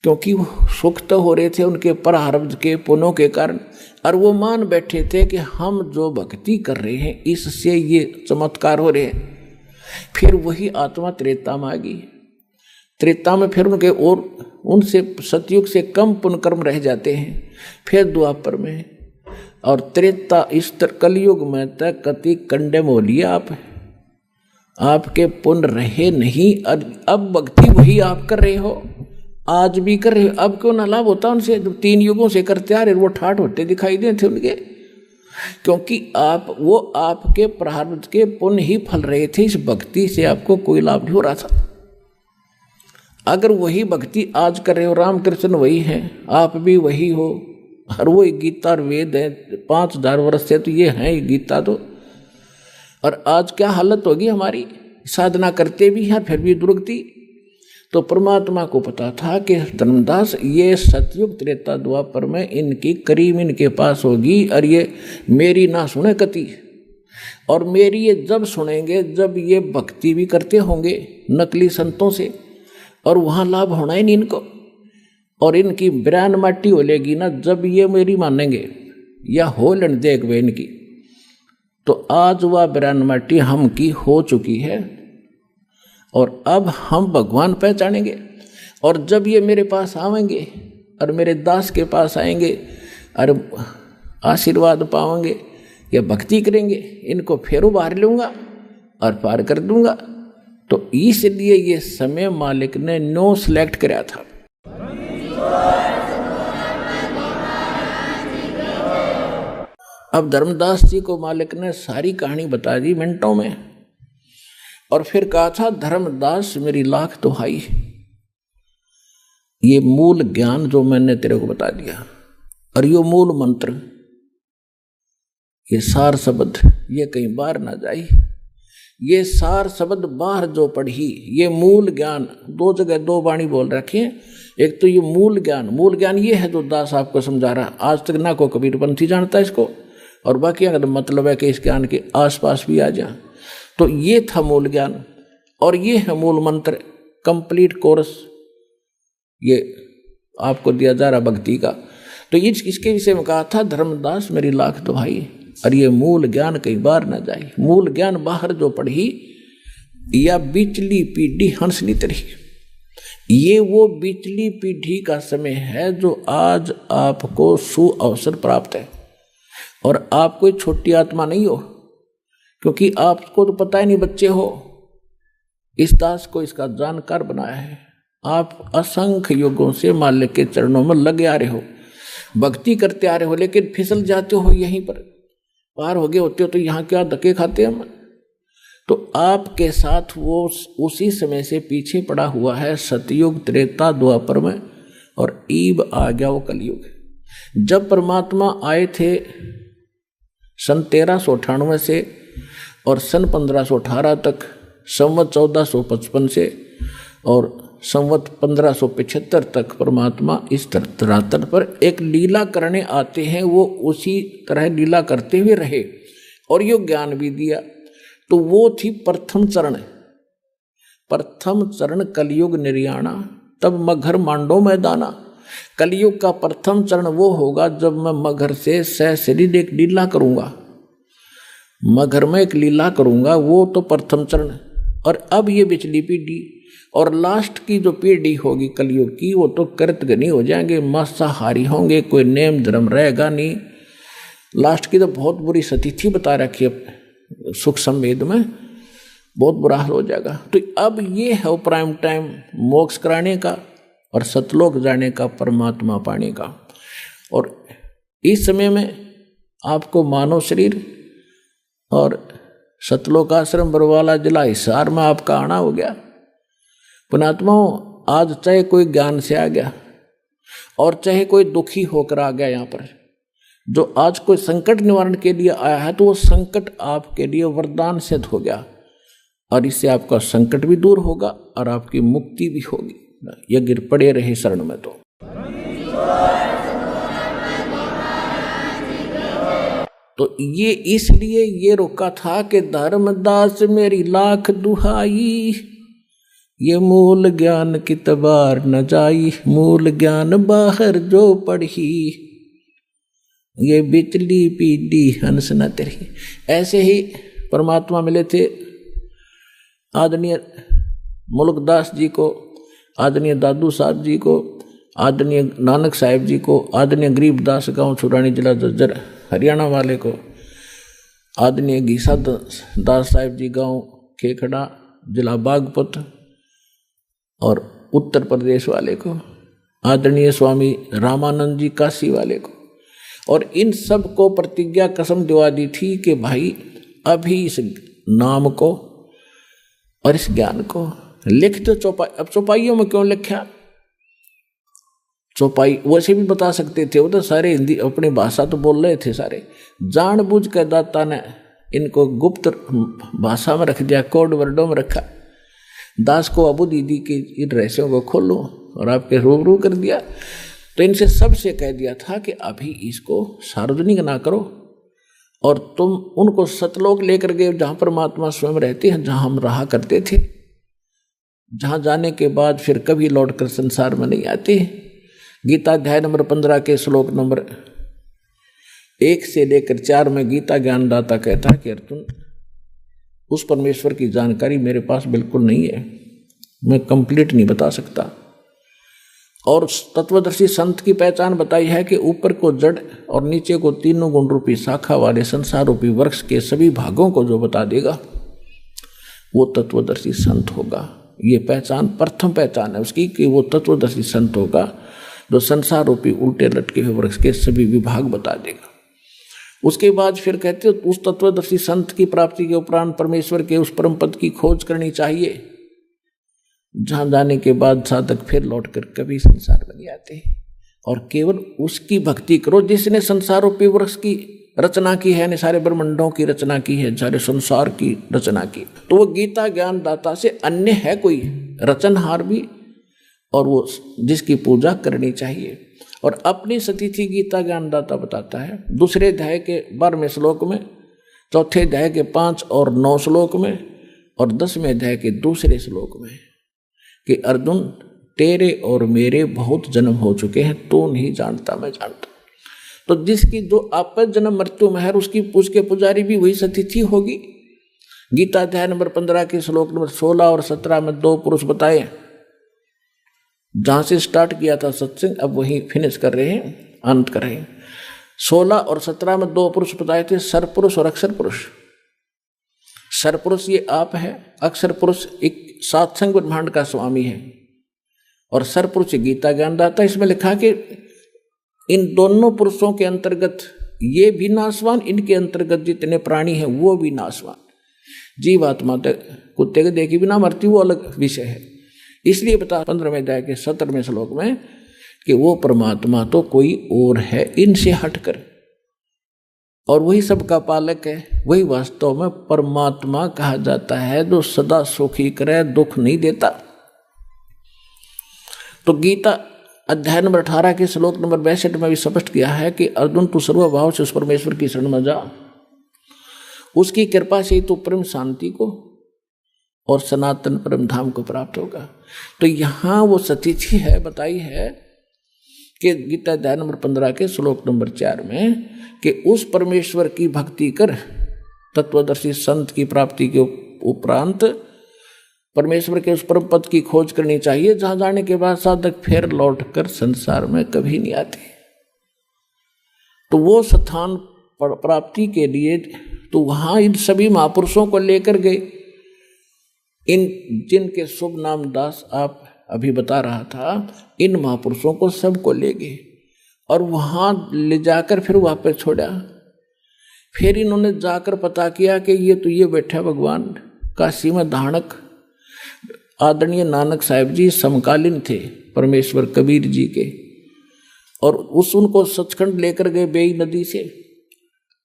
क्योंकि वो सुख तो हो रहे थे उनके प्रारब्ध के पुण्यों के कारण, और वो मान बैठे थे कि हम जो भक्ति कर रहे हैं इससे ये चमत्कार हो रहे हैं। फिर वही आत्मा त्रेता में आ गई। त्रेता में फिर उनके और उनसे सतयुग से कम पुण्य कर्म रह जाते हैं, फिर द्वापर में, और त्रेता इस कलयुग में तक कति कंडेम हो लिया। आपके पुण्य रहे नहीं, अब भक्ति वही आप कर रहे हो, आज भी कर रहे हो। अब क्यों ना लाभ होता उनसे जो 3 युगों से करते आ रहे, वो ठाठ होते दिखाई दे थे उनके, क्योंकि वो आपके प्रारब्ध के पुण्य ही फल रहे थे। इस भक्ति से आपको कोई लाभ नहीं हो रहा था। अगर वही भक्ति आज कर रहे हो, रामकृष्ण वही है, आप भी वही हो, और वो गीता और वेद है 5000 वर्ष से, तो ये है गीता तो। और आज क्या हालत होगी हमारी, साधना करते भी हैं फिर भी दुर्गति। तो परमात्मा को पता था कि धर्मदास ये सतयुग त्रेता द्वापर में इनकी करीम इनके पास होगी, और ये मेरी ना सुने कति, और मेरी ये जब सुनेंगे जब ये भक्ति भी करते होंगे नकली संतों से, और वहाँ लाभ होना ही नहीं इनको, और इनकी बिरान माटी हो लेगी ना जब ये मेरी मानेंगे, या हो लेन देख वे इनकी। तो आज वह बिरान माटी हम की हो चुकी है, और अब हम भगवान पहचानेंगे। और जब ये मेरे पास आवेंगे और मेरे दास के पास आएंगे और आशीर्वाद पाएंगे या भक्ति करेंगे, इनको फिर उबार लूँगा और पार कर दूंगा। तो इसलिए ये समय मालिक ने नो सिलेक्ट कराया था। अब धर्मदास जी को मालिक ने सारी कहानी बता दी मिनटों में, और फिर कहा था धर्मदास मेरी लाख दुहाई, ये मूल ज्ञान जो मैंने तेरे को बता दिया, और ये मूल मंत्र, ये सार शब्द ये कहीं बाहर ना जाए। ये सार शब्द बाहर जो पढ़ी, ये मूल ज्ञान 2 जगह 2 वाणी बोल रखी है। एक तो ये मूल ज्ञान ये है जो दास आपको समझा रहा, आज तक ना को कबीरपंथी जानता है इसको, और बाकी अगर मतलब है कि इस ज्ञान के आसपास भी आ जाए। तो ये था मूल ज्ञान, और ये है मूल मंत्र, कंप्लीट कोर्स ये आपको दिया जा रहा भक्ति का। तो इसके विषय में कहा था धर्मदास मेरी लाख दुहाई, और ये मूल ज्ञान कई बार ना जाए। मूल ज्ञान बाहर जो पढ़ी या बिचली पीढ़ी हंसनी तरी, ये वो बिचली पीढ़ी का समय है जो आज आपको सुअवसर प्राप्त है। और आप कोई छोटी आत्मा नहीं हो, क्योंकि आपको तो पता ही नहीं बच्चे हो, इस दास को इसका जानकार बनाया है। आप असंख्य युगों से मालिक के चरणों में लगे आ रहे हो, भक्ति करते आ रहे हो, लेकिन फिसल जाते हो, यहीं पर पार हो गए होते हो तो यहाँ क्या धक्के खाते हम। तो आपके साथ वो उसी समय से पीछे पड़ा हुआ है सतयुग त्रेता द्वापर में, और ईब आ गया वो कलयुग। जब परमात्मा आए थे सन 1398 से और सन 1518 तक, संवत 1455 से और संवत 1575 तक परमात्मा इस धरातल पर एक लीला करने आते हैं। वो उसी तरह लीला करते हुए रहे और यो ज्ञान भी दिया। तो वो थी प्रथम चरण कलयुग निर्याणा, तब मघर मांडो मैदाना। कलयुग का प्रथम चरण वो होगा जब मैं मगर से सशरीर एक लीला करूंगा, मगर में एक लीला करूंगा, वो तो प्रथम चरण। और अब ये पिछली पीढ़ी और लास्ट की जो पीढ़ी होगी कलयुग की, वो तो कृतघ्नी हो जाएंगे, मांसाहारी होंगे, कोई नेम धर्म रहेगा नहीं। लास्ट की तो बहुत बुरी स्थिति बता रखी है सुख संवेद में, बहुत बुरा हाल हो जाएगा। तो अब ये है प्राइम टाइम मोक्ष कराने का और सतलोक जाने का, परमात्मा पाने का। और इस समय में आपको मानव शरीर और सतलोक आश्रम बरवाला जिला हिसार में आपका आना हो गया। पुणात्माओं, आज चाहे कोई ज्ञान से आ गया और चाहे कोई दुखी होकर आ गया यहाँ पर, जो आज कोई संकट निवारण के लिए आया है, तो वो संकट आपके लिए वरदान सिद्ध हो गया और इससे आपका संकट भी दूर होगा और आपकी मुक्ति भी होगी। ये गिर पड़े रहे शरण में। तो ये इसलिए ये रोका था कि धर्मदास मेरी लाख दुहाई, ये मूल ज्ञान की तबार न जाई, मूल ज्ञान बाहर जो पढ़ी, ये बिचली पीढ़ी हंस न तेरी। ऐसे ही परमात्मा मिले थे आदरणीय मुल्कदास जी को, आदरणीय दादू साहब जी को, आदरणीय नानक साहिब जी को, आदरणीय गरीबदास गांव छुरानी जिला जज्जर हरियाणा वाले को, आदरणीय घीसा दास साहिब जी गांव खेखड़ा जिला बागपत और उत्तर प्रदेश वाले को, आदरणीय स्वामी रामानंद जी काशी वाले को। और इन सब को प्रतिज्ञा कसम दिवा दी थी कि भाई अभी इस नाम को और इस ज्ञान को लिख दो चौपाई। अब चौपाइयों में क्यों लिखा? चौपाई वैसे भी बता सकते थे, वो तो सारे हिंदी अपनी भाषा तो बोल रहे थे सारे, जानबूझ के दाता ने इनको गुप्त भाषा में रख दिया, कोड वर्डों में रखा। दास को अबू दीदी के इन रहस्यों को खोलो और आपके रूबरू कर दिया। तो इनसे सबसे कह दिया था कि अभी इसको सार्वजनिक ना करो और तुम उनको सतलोक लेकर गए जहाँ परमात्मा स्वयं रहते हैं, जहाँ हम रहा करते थे, जहाँ जाने के बाद फिर कभी लौट कर संसार में नहीं आते। गीता अध्याय नंबर 15 के श्लोक नंबर 1 से लेकर 4 में गीता ज्ञानदाता कहता है कि अर्जुन, उस परमेश्वर की जानकारी मेरे पास बिल्कुल नहीं है, मैं कंप्लीट नहीं बता सकता। और तत्वदर्शी संत की पहचान बताई है कि ऊपर को जड़ और नीचे को तीनों गुण रूपी शाखा वाले संसार रूपी वृक्ष के सभी भागों को जो बता देगा वो तत्वदर्शी संत होगा। ये पहचान प्रथम पहचान है उसकी कि वो तत्वदर्शी संत होगा जो संसार रूपी उल्टे लटके हुए वृक्ष के सभी विभाग बता देगा। उसके बाद फिर कहते हो उस तत्वदर्शी संत की प्राप्ति के उपरांत परमेश्वर के उस परम पद की खोज करनी चाहिए, जहां जाने के बाद साधक फिर लौटकर कभी संसार में नहीं आते और केवल उसकी भक्ति करो जिसने संसार रूपी वृक्ष की रचना की है, ने सारे ब्रह्मांडों की रचना की है, सारे संसार की रचना की। तो वो गीता ज्ञान दाता से अन्य है कोई रचनहार भी, और वो जिसकी पूजा करनी चाहिए। और अपनी स्थिति गीता ज्ञानदाता बताता है दूसरे अध्याय के 12वें श्लोक में, चौथे अध्याय के 5 और 9 श्लोक में और 10वें अध्याय के दूसरे श्लोक में कि अर्जुन तेरे और मेरे बहुत जन्म हो चुके हैं, तू नहीं जानता मैं जानता। तो जिसकी जो आपस जन्म मृत्यु में है उसकी उसके पुजारी भी वही स्थिति होगी। गीता अध्याय नंबर 15 के श्लोक नंबर 16 और 17 में 2 पुरुष बताए, जहां से स्टार्ट किया था सत्संग अब वही फिनिश कर रहे हैं, अंत कर रहे हैं। 16 और 17 में 2 पुरुष बताए थे, सरपुरुष और अक्षर पुरुष। सरपुरुष ये आप है, अक्षर पुरुष एक सात्संग ब्रह्मांड का स्वामी है और सरपुरुष गीता ज्ञानदाता। इसमें लिखा कि इन दोनों पुरुषों के अंतर्गत ये भी नाशवान, इनके अंतर्गत जितने प्राणी हैं वो भी नाशवान। जीवात्मा तक कुत्ते के देखी बिना मरती वो अलग विषय है। इसलिए बता 15वें अध्याय के 17वें श्लोक में कि वो परमात्मा तो कोई और है इनसे हटकर, और वही सबका पालक है। वही वास्तव में परमात्मा कहा जाता है जो सदा सुखी करे, दुख नहीं देता। तो गीता अध्याय नंबर 18 के श्लोक नंबर 62 में भी स्पष्ट किया है कि अर्जुन तू सर्वभाव से उस परमेश्वर की शरण में जा, उसकी कृपा से तू परम शांति को और सनातन परम धाम को प्राप्त होगा। तो यहाँ वो स्थिति है बताई है कि गीता अध्याय नंबर 15 के श्लोक नंबर 4 में कि उस परमेश्वर की भक्ति कर तत्वदर्शी संत की प्राप्ति के उपरांत परमेश्वर के उस परम पद की खोज करनी चाहिए जहां जाने के बाद साधक फिर लौटकर संसार में कभी नहीं आते। तो वो स्थान प्राप्ति के लिए तो वहां इन सभी महापुरुषों को लेकर गए, इन जिनके शुभ नाम दास आप अभी बता रहा था, इन महापुरुषों को सबको ले गए और वहां ले जाकर फिर वापस छोड़ा। फिर इन्होंने जाकर पता किया कि ये बैठा भगवान काशी में धाणक आदरणीय नानक साहिब जी समकालीन थे परमेश्वर कबीर जी के, और उनको सचखंड लेकर गए बेई नदी से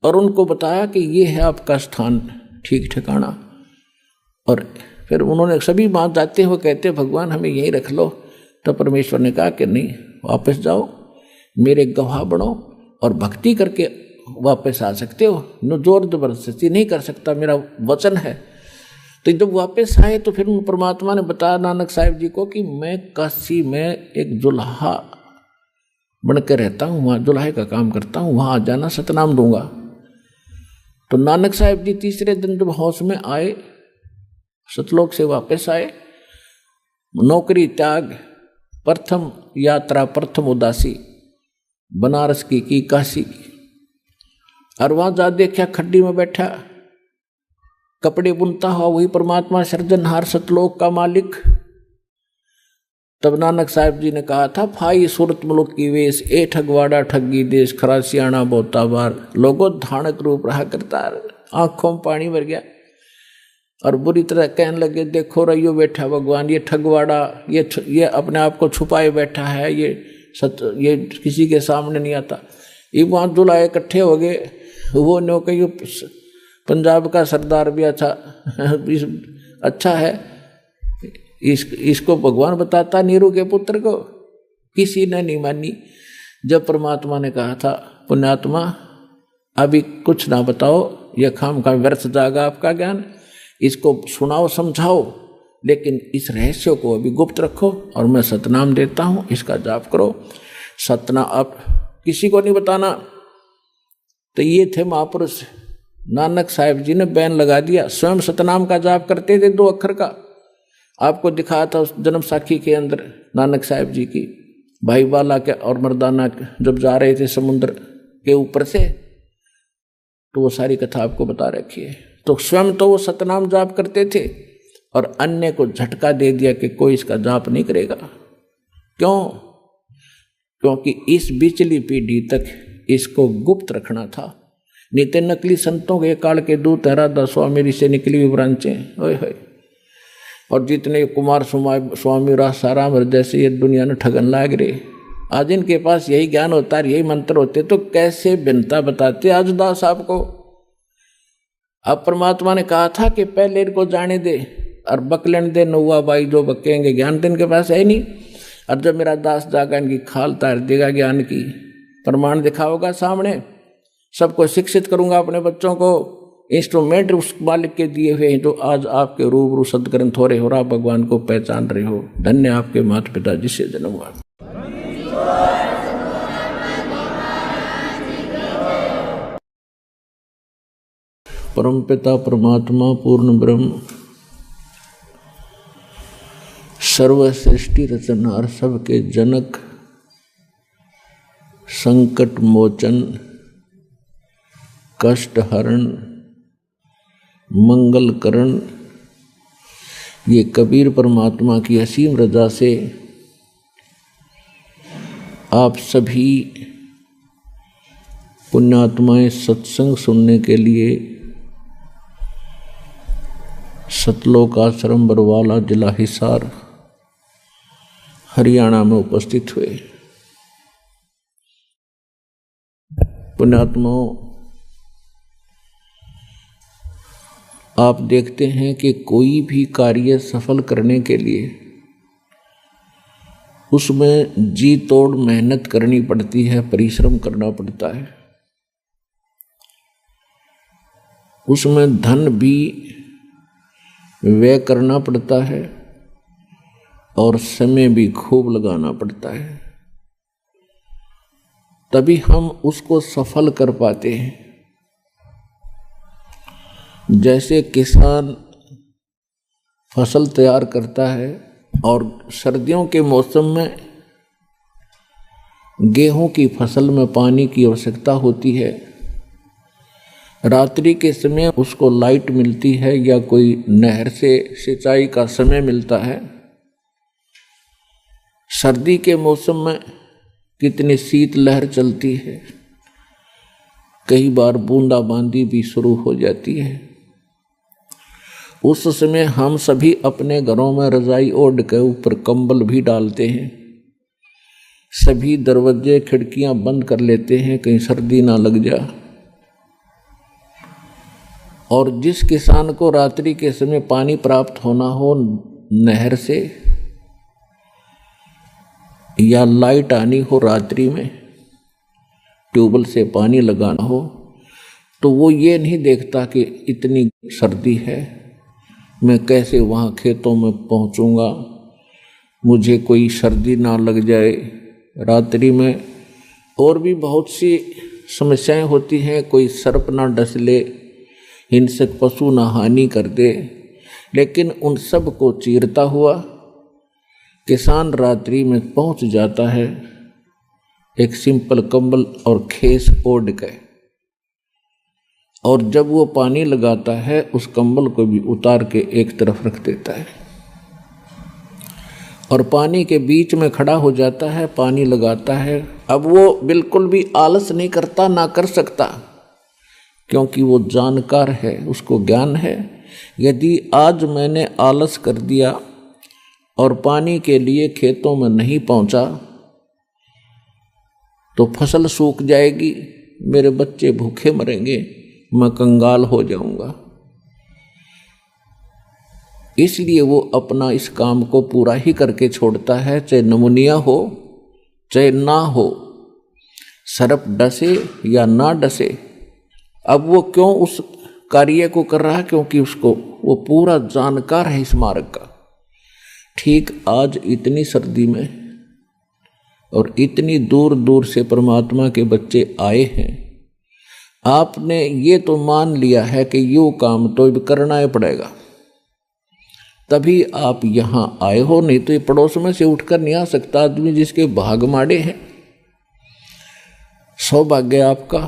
और उनको बताया कि ये है आपका स्थान ठीक ठिकाना। और फिर उन्होंने सभी बात जाते हुए कहते भगवान हमें यहीं रख लो। तो परमेश्वर ने कहा कि नहीं, वापस जाओ, मेरे गवाह बनो और भक्ति करके वापस आ सकते हो, नो जोर जबरदस्ती नहीं कर सकता, मेरा वचन है। तो जब वापस आए तो फिर उन परमात्मा ने बताया नानक साहिब जी को कि मैं काशी में एक जुल्हा बनकर रहता हूँ, वहाँ जुल्हे का काम करता हूँ, वहाँ आ जाना, सतनाम दूंगा। तो नानक साहिब जी तीसरे दिन जब होश में आए, सतलोक से वापस आए, नौकरी त्याग, प्रथम यात्रा, प्रथम उदासी बनारस की काशी की, और वहां जा देखा खड्डी में बैठा कपड़े बुनता हुआ वही परमात्मा सृजनहार सतलोक का मालिक। तब नानक साहिब जी ने कहा था, फाई सूरत मुल्क की वेश, ए ठगवाड़ा ठगी देश, खरासियाना बोता बार, लोगों धानक रूप रहा करता। आंखों में पानी भर गया और बुरी तरह कहने लगे, देखो रहियो बैठा भगवान, ये ठगवाड़ा, ये अपने आप को छुपाए बैठा है, ये किसी के सामने नहीं आता। ये वहाँ दुलाए इकट्ठे हो गए, वो नो कही पंजाब का सरदार भी अच्छा है, इसको भगवान बताता नीरू के पुत्र को, किसी ने नहीं मानी। जब परमात्मा ने कहा था, पुण्यात्मा अभी कुछ ना बताओ, यह खाम खा व्यर्थ जाएगा आपका ज्ञान, इसको सुनाओ समझाओ, लेकिन इस रहस्य को अभी गुप्त रखो और मैं सतनाम देता हूँ, इसका जाप करो। सतना आप किसी को नहीं बताना। तो ये थे महापुरुष। नानक साहिब जी ने बैन लगा दिया, स्वयं सतनाम का जाप करते थे 2 अक्षर का। आपको दिखाया था उस जन्म साखी के अंदर नानक साहिब जी की, भाई बाला के और मर्दाना जब जा रहे थे समुद्र के ऊपर से, तो वो सारी कथा आपको बता रखी है। तो स्वयं तो वो सतनाम जाप करते थे और अन्य को झटका दे दिया कि कोई इसका जाप नहीं करेगा। क्यों? क्योंकि इस बिचली पीढ़ी तक इसको गुप्त रखना था। नित्य नकली संतों के काल के दूत राधा स्वामी से निकली हुई ब्रांचें, ओए होए, और जितने कुमार स्वामी रासाराम जैसे ये दुनिया ने ठगन लाग रहे। आज इनके पास यही ज्ञान होता है, यही मंत्र होते, तो कैसे भिन्नता बताते आज दास आपको। अब परमात्मा ने कहा था कि पहले इनको जाने दे और बकलेन दे, नौवा बाई जो बकेंगे, ज्ञान तो इनके पास है नहीं। और जब मेरा दास जागा इनकी खाल तार देगा ज्ञान की, प्रमाण दिखाओगा सामने, सबको शिक्षित करूंगा अपने बच्चों को। इंस्ट्रूमेंट उस मालिक के दिए हुए हैं जो आज आपके रूबरू सदग्रंथ हो रहे हो, आप भगवान को पहचान रहे हो। धन्य आपके माता पिता जिससे जन्म हुआ। परम पिता परमात्मा पूर्ण ब्रह्म सर्व सृष्टि रचनहार सबके जनक संकट मोचन कष्ट हरण मंगल करण, ये कबीर परमात्मा की असीम रजा से आप सभी पुण्यात्माएं सत्संग सुनने के लिए सतलोक आश्रम बरवाला जिला हिसार हरियाणा में उपस्थित हुए। पुण्यात्माओं, आप देखते हैं कि कोई भी कार्य सफल करने के लिए उसमें जी तोड़ मेहनत करनी पड़ती है, परिश्रम करना पड़ता है। उसमें धन भी व्यय करना पड़ता है और समय भी खूब लगाना पड़ता है। तभी हम उसको सफल कर पाते हैं। जैसे किसान फसल तैयार करता है और सर्दियों के मौसम में गेहूं की फसल में पानी की आवश्यकता होती है, रात्रि के समय उसको लाइट मिलती है या कोई नहर से सिंचाई का समय मिलता है। सर्दी के मौसम में कितनी शीत लहर चलती है, कई बार बूंदाबांदी भी शुरू हो जाती है। उस समय हम सभी अपने घरों में रजाई ओढ़ के ऊपर कंबल भी डालते हैं, सभी दरवाजे खिड़कियां बंद कर लेते हैं कहीं सर्दी ना लग जा। और जिस किसान को रात्रि के समय पानी प्राप्त होना हो नहर से या लाइट आनी हो रात्रि में, ट्यूबवेल से पानी लगाना हो, तो वो ये नहीं देखता कि इतनी सर्दी है, मैं कैसे वहाँ खेतों में पहुँचूँगा, मुझे कोई सर्दी ना लग जाए रात्रि में। और भी बहुत सी समस्याएं होती हैं, कोई सर्प ना डस ले, हिंसक पशु ना हानि कर दे, लेकिन उन सब को चीरता हुआ किसान रात्रि में पहुँच जाता है एक सिंपल कंबल और खेस ओढ़ के। और जब वो पानी लगाता है उस कंबल को भी उतार के एक तरफ रख देता है और पानी के बीच में खड़ा हो जाता है, पानी लगाता है। अब वो बिल्कुल भी आलस नहीं करता, ना कर सकता, क्योंकि वो जानकार है, उसको ज्ञान है। यदि आज मैंने आलस कर दिया और पानी के लिए खेतों में नहीं पहुंचा तो फसल सूख जाएगी, मेरे बच्चे भूखे मरेंगे, मैं कंगाल हो जाऊंगा। इसलिए वो अपना इस काम को पूरा ही करके छोड़ता है, चाहे नमूनिया हो चाहे ना हो, सर्प डसे या ना डसे। अब वो क्यों उस कार्य को कर रहा है? क्योंकि उसको वो पूरा जानकार है इस मार्ग का। ठीक आज इतनी सर्दी में और इतनी दूर दूर से परमात्मा के बच्चे आए हैं, आपने ये तो मान लिया है कि यो काम तो करना ही पड़ेगा, तभी आप यहाँ आए हो, नहीं तो ये पड़ोस में से उठकर नहीं आ सकता आदमी जिसके भाग माड़े हैं। सौभाग्य आपका,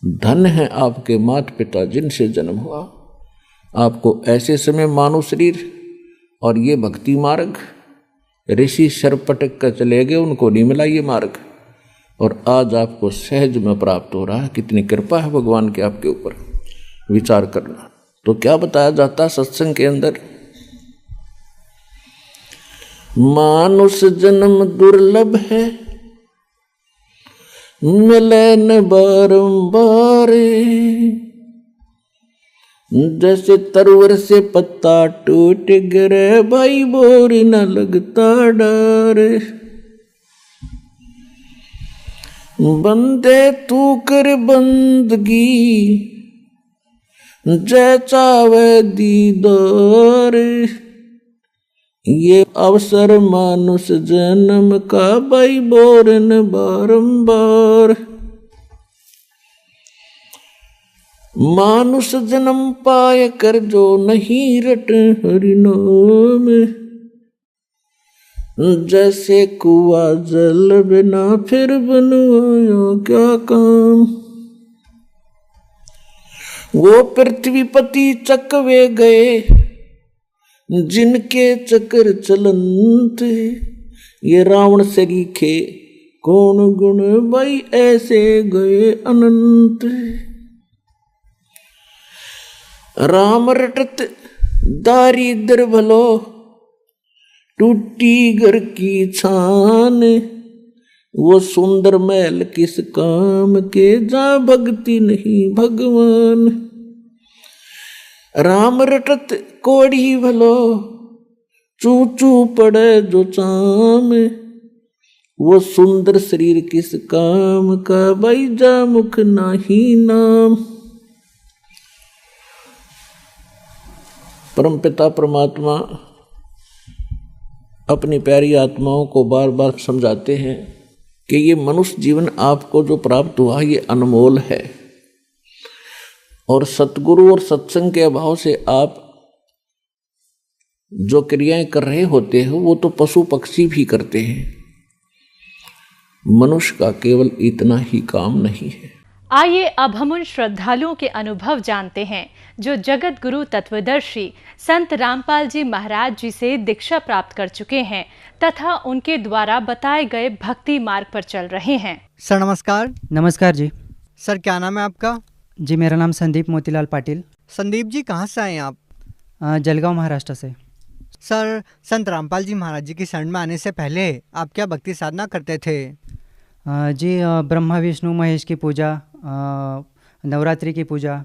धन है आपके माता पिता जिनसे जन्म हुआ। आपको ऐसे समय मानव शरीर और ये भक्ति मार्ग, ऋषि शरपटक कर चले गए, उनको नहीं मिला ये मार्ग, और आज आपको सहज में प्राप्त हो रहा है। कितनी कृपा है भगवान के आपके ऊपर, विचार करना। तो क्या बताया जाता सत्संग के अंदर? मानुष जन्म दुर्लभ है, मिले न बारंबार, जैसे तरवर से पत्ता टूट गिरे, भाई बोर न लगता डर। बंदे तू कर बंदगी, जय चावे दीदार, ये अवसर मानुष जन्म का, भाई बोरन बारंबार। मानुष जन्म पाए कर जो नहीं रट हरि नाम, जैसे कुआ जल बिना फिर बनवाया क्या काम। वो पृथ्वीपति चकवे गए, जिनके चक्र चलंत, ये रावण से लिखे कौन गुण, भाई ऐसे गए अनंत। राम रटत दारिद्र भलो, टूटी घर की छान, वो सुंदर महल किस काम के, जा भक्ति नहीं भगवान। राम रटत कोड़ी भलो, चू चू पड़े जो चाम, वो सुंदर शरीर किस काम का, भाई जा मुख नाही नाम। परमपिता परमात्मा अपनी प्यारी आत्माओं को बार बार समझाते हैं कि ये मनुष्य जीवन आपको जो प्राप्त हुआ ये अनमोल है, और सतगुरु और सत्संग के अभाव से आप जो क्रियाएं कर रहे होते हो वो तो पशु पक्षी भी करते हैं। मनुष्य का केवल इतना ही काम नहीं है। आइए अब हम उन श्रद्धालुओं के अनुभव जानते हैं जो जगत गुरु तत्वदर्शी संत रामपाल जी महाराज जी से दीक्षा प्राप्त कर चुके हैं तथा उनके द्वारा बताए गए भक्ति मार्ग पर चल रहे हैं। सर नमस्कार। नमस्कार जी। सर क्या नाम है आपका? जी मेरा नाम संदीप मोतीलाल पाटिल। संदीप जी कहाँ से आए आप? जलगांव महाराष्ट्र से। सर संत रामपाल जी महाराज जी की शरण में आने से पहले आप क्या भक्ति साधना करते थे? जी ब्रह्मा विष्णु महेश की पूजा, नवरात्रि की पूजा,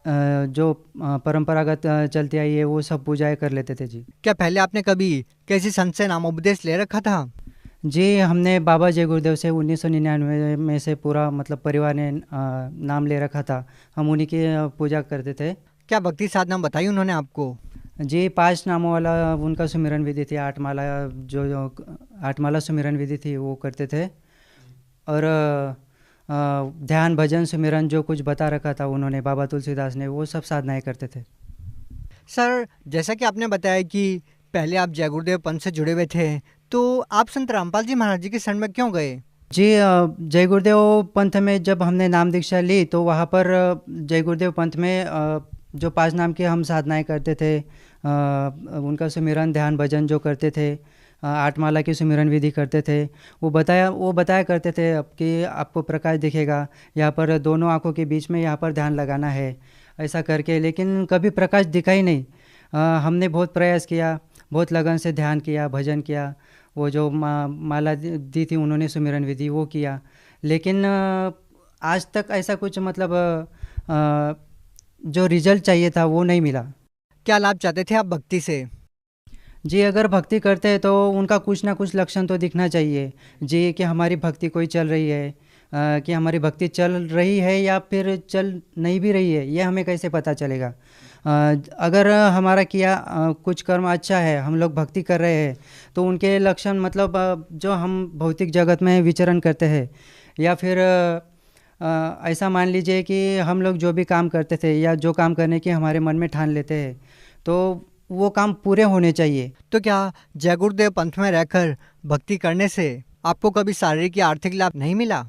जो परंपरागत चलती आई है वो सब पूजाएं कर लेते थे जी। क्या पहले आपने कभी किसी संत से नामोपदेश ले रखा था? जी हमने बाबा जय गुरुदेव से 1999 में से पूरा मतलब परिवार ने नाम ले रखा था। हम उन्हीं की पूजा करते थे। क्या भक्ति साधना बताई उन्होंने आपको? जी 5 नामों वाला उनका सुमिरन विधि थी, 8 माला जो 8 माला सुमिरन विधि थी वो करते थे, और ध्यान भजन सुमिरन जो कुछ बता रखा था उन्होंने बाबा तुलसीदास ने वो सब साधनाएं करते थे। सर जैसा कि आपने बताया कि पहले आप जय गुरुदेव पंथ से जुड़े हुए थे, तो आप संत रामपाल जी महाराज जी की शरण में क्यों गए? जी जय गुरुदेव पंथ में जब हमने नाम दीक्षा ली तो वहाँ पर जय गुरुदेव पंथ में जो 5 नाम की हम साधनाएं करते थे, उनका सुमिरन ध्यान भजन जो करते थे, 8 माला की सुमिरन विधि करते थे, वो बताया करते थे अब कि आपको प्रकाश दिखेगा, यहाँ पर दोनों आँखों के बीच में यहाँ पर ध्यान लगाना है ऐसा करके, लेकिन कभी प्रकाश दिखा ही नहीं। हमने बहुत प्रयास किया, बहुत लगन से ध्यान किया, भजन किया, वो जो माला दी थी उन्होंने सुमिरन विधि वो किया, लेकिन आज तक ऐसा कुछ मतलब जो रिजल्ट चाहिए था वो नहीं मिला। क्या लाभ चाहते थे आप भक्ति से? जी अगर भक्ति करते हैं तो उनका कुछ ना कुछ लक्षण तो दिखना चाहिए जी, कि हमारी भक्ति कोई चल रही है, कि हमारी भक्ति चल रही है या फिर चल नहीं भी रही है, ये हमें कैसे पता चलेगा? अगर हमारा किया कुछ कर्म अच्छा है, हम लोग भक्ति कर रहे हैं, तो उनके लक्षण मतलब जो हम भौतिक जगत में विचरण करते हैं, या फिर ऐसा मान लीजिए कि हम लोग जो भी काम करते थे या जो काम करने की हमारे मन में ठान लेते हैं तो वो काम पूरे होने चाहिए। तो क्या जय गुरुदेव पंथ में रहकर भक्ति करने से आपको कभी शारीरिक या आर्थिक लाभ नहीं मिला?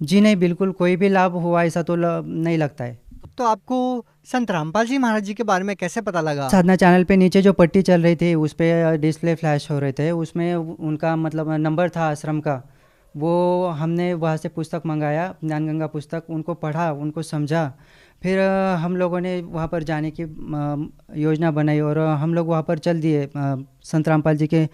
जी नहीं, बिल्कुल कोई भी लाभ हुआ ऐसा तो नहीं लगता है। तो आपको संत रामपाल जी महाराज जी के बारे में कैसे पता लगा? साधना चैनल पे नीचे जो पट्टी चल रही थी उस पर डिस्प्ले फ्लैश हो रहे थे, उसमें उनका मतलब नंबर था आश्रम का, वो हमने वहाँ से पुस्तक मंगाया, ज्ञानगंगा पुस्तक, उनको पढ़ा, उनको समझा, फिर हम लोगों ने वहाँ पर जाने की योजना बनाई और हम लोग वहाँ पर चल दिए संत रामपाल जी के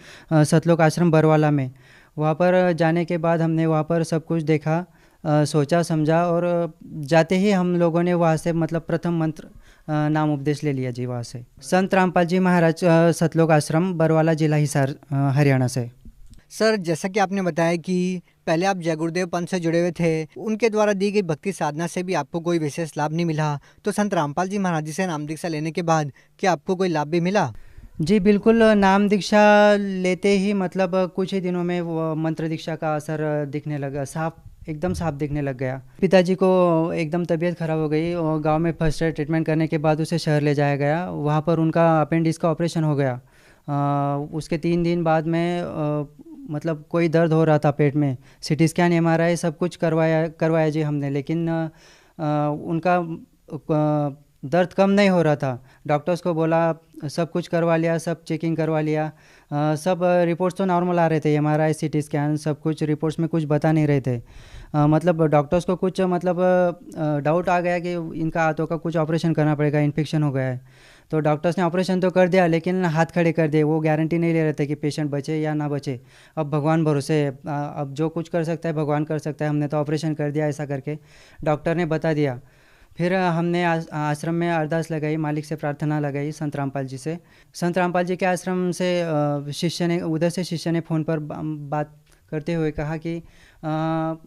सतलोक आश्रम बरवाला में। वहाँ पर जाने के बाद हमने वहाँ पर सब कुछ देखा, सोचा समझा, और जाते ही हम लोगों ने वहाँ से मतलब प्रथम मंत्र नाम उपदेश ले लिया जी। वहाँ से संत रामपाल जी महाराज सतलोक आश्रम बरवाला, जिला हिसार, हरियाणा से। सर जैसा कि आपने बताया कि पहले आप जय गुरुदेव पंथ से जुड़े हुए थे, उनके द्वारा दी गई भक्ति साधना से भी आपको कोई विशेष लाभ नहीं मिला, तो संत रामपाल जी महाराज जी से नाम दीक्षा लेने के बाद क्या आपको कोई लाभ भी मिला? जी बिल्कुल, नाम दीक्षा लेते ही मतलब कुछ ही दिनों में वो मंत्र दीक्षा का असर दिखने लगा, एकदम साफ दिखने लग गया। पिताजी को एकदम तबीयत खराब हो गई और गांव में फर्स्ट एड ट्रीटमेंट करने के बाद उसे शहर ले जाया गया। वहां पर उनका अपेंडिक्स का ऑपरेशन हो गया। उसके 3 दिन बाद में मतलब कोई दर्द हो रहा था पेट में, सीटी स्कैन MRI सब कुछ करवाया जी हमने, लेकिन उनका दर्द कम नहीं हो रहा था। डॉक्टर्स को बोला, सब कुछ करवा लिया, सब चेकिंग करवा लिया, सब रिपोर्ट्स तो नॉर्मल आ रहे थे, MRI CT स्कैन सब कुछ रिपोर्ट्स में कुछ बता नहीं रहे थे। मतलब डॉक्टर्स को कुछ मतलब डाउट आ गया कि इनका हाथों का कुछ ऑपरेशन करना पड़ेगा, इन्फेक्शन हो गया है। तो डॉक्टर्स ने ऑपरेशन तो कर दिया, लेकिन हाथ खड़े कर दिए, वो गारंटी नहीं ले रहे थे कि पेशेंट बचे या ना बचे। अब भगवान भरोसे है, अब जो कुछ कर सकता है भगवान कर सकता है, हमने तो ऑपरेशन कर दिया ऐसा करके डॉक्टर ने बता दिया। फिर हमने आश्रम में अरदास लगाई, मालिक से प्रार्थना लगाई, संत रामपाल जी से। संत रामपाल जी के आश्रम से शिष्य ने फ़ोन पर बात करते हुए कहा कि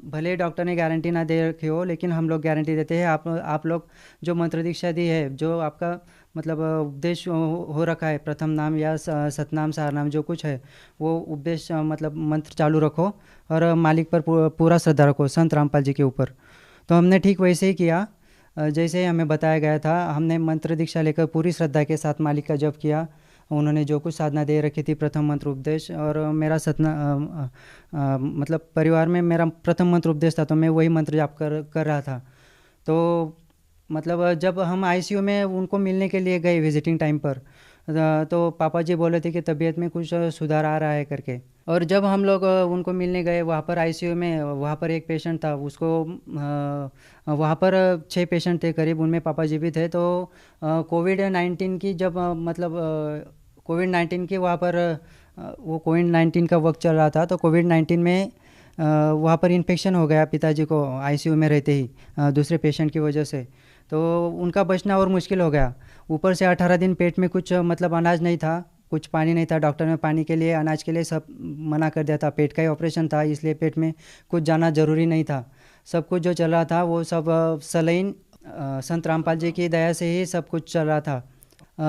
भले डॉक्टर ने गारंटी ना दे रखी हो, लेकिन हम लोग गारंटी देते हैं, आप लोग जो मंत्र दीक्षा दी है, जो आपका मतलब उपदेश हो रखा है, प्रथम नाम या सतनाम सारनाम जो कुछ है वो उपदेश मतलब मंत्र चालू रखो और मालिक पर पूरा श्रद्धा रखो, संत रामपाल जी के ऊपर। तो हमने ठीक वैसे ही किया जैसे हमें बताया गया था। हमने मंत्र दीक्षा लेकर पूरी श्रद्धा के साथ मालिक का जप किया। उन्होंने जो कुछ साधना दे रखी थी, प्रथम मंत्र उपदेश, और मेरा मतलब परिवार में मेरा प्रथम मंत्र उपदेश था, तो मैं वही मंत्र जाप कर रहा था। तो मतलब जब हम आईसीयू में उनको मिलने के लिए गए विजिटिंग टाइम पर, तो पापा जी बोले थे कि तबीयत में कुछ सुधार आ रहा है करके। और जब हम लोग उनको मिलने गए वहाँ पर आईसीयू में, वहाँ पर एक पेशेंट था, उसको वहाँ पर 6 पेशेंट थे करीब, उनमें पापा जी भी थे। तो कोविड-19 की जब मतलब कोविड-19 की वहाँ पर वो कोविड-19 का वक्त चल रहा था, तो कोविड-19 में वहाँ पर इन्फेक्शन हो गया पिताजी को आईसीयू में रहते ही दूसरे पेशेंट की वजह से। तो उनका बचना और मुश्किल हो गया। ऊपर से 18 दिन पेट में कुछ मतलब अनाज नहीं था, कुछ पानी नहीं था। डॉक्टर ने पानी के लिए, अनाज के लिए सब मना कर दिया था। पेट का ही ऑपरेशन था, इसलिए पेट में कुछ जाना ज़रूरी नहीं था। सब कुछ जो चल रहा था वो सब सलाइन संत रामपाल जी की दया से ही सब कुछ चल रहा था।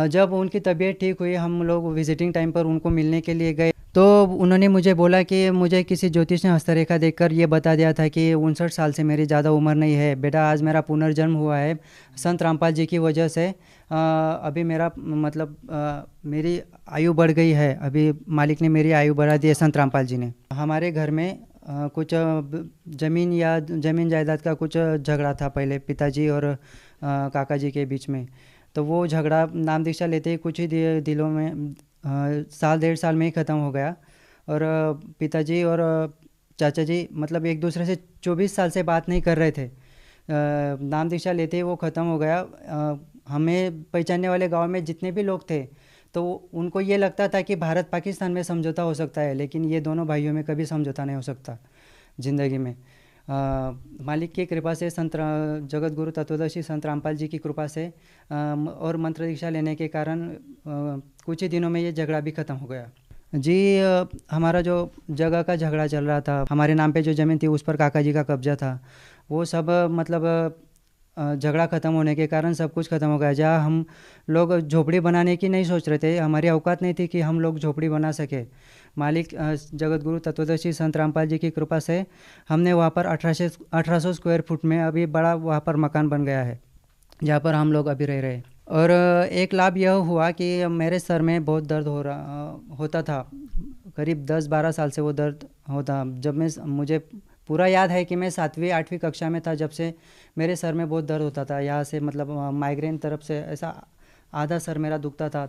जब उनकी तबीयत ठीक हुई, हम लोग विजिटिंग टाइम पर उनको मिलने के लिए गए, तो उन्होंने मुझे बोला कि मुझे किसी ज्योतिष ने हस्तरेखा देखकर ये बता दिया था कि 59 साल से मेरी ज़्यादा उम्र नहीं है बेटा, आज मेरा पुनर्जन्म हुआ है संत रामपाल जी की वजह से। अभी मेरा मतलब मेरी आयु बढ़ गई है, अभी मालिक ने मेरी आयु बढ़ा दी है संत रामपाल जी ने। हमारे घर में कुछ ज़मीन जायदाद का कुछ झगड़ा था पहले पिताजी और काका जी के बीच में। तो वो झगड़ा नाम दीक्षा लेते ही कुछ ही दिनों में साल 1.5 साल में ही ख़त्म हो गया। और पिताजी और चाचा जी मतलब एक दूसरे से 24 साल से बात नहीं कर रहे थे। नाम दीक्षा लेते ही वो ख़त्म हो गया। हमें पहचानने वाले गांव में जितने भी लोग थे, तो उनको ये लगता था कि भारत पाकिस्तान में समझौता हो सकता है, लेकिन ये दोनों भाइयों में कभी समझौता नहीं हो सकता ज़िंदगी में। मालिक की कृपा से, संत जगत गुरु तत्वदर्शी संत रामपाल जी की कृपा से और मंत्र दीक्षा लेने के कारण कुछ ही दिनों में ये झगड़ा भी ख़त्म हो गया जी। हमारा जो जगह का झगड़ा चल रहा था, हमारे नाम पे जो ज़मीन थी उस पर काका जी का कब्जा था, वो सब मतलब झगड़ा ख़त्म होने के कारण सब कुछ ख़त्म हो गया। जहाँ हम लोग झोपड़ी बनाने की नहीं सोच रहे थे, हमारी औकात नहीं थी कि हम लोग झोपड़ी बना सके। मालिक जगत गुरु तत्वदर्शी संत रामपाल जी की कृपा से हमने वहाँ पर 1800 स्क्वायर फुट में अभी बड़ा वहाँ पर मकान बन गया है, जहाँ पर हम लोग अभी रह रहे हैं। और एक लाभ यह हुआ कि मेरे सर में बहुत दर्द होता था, करीब 10-12 साल से वो दर्द होता। जब मुझे पूरा याद है कि मैं 7वीं 8वीं कक्षा में था, जब से मेरे सर में बहुत दर्द होता था। यहाँ से मतलब माइग्रेन तरफ से ऐसा आधा सर मेरा दुखता था।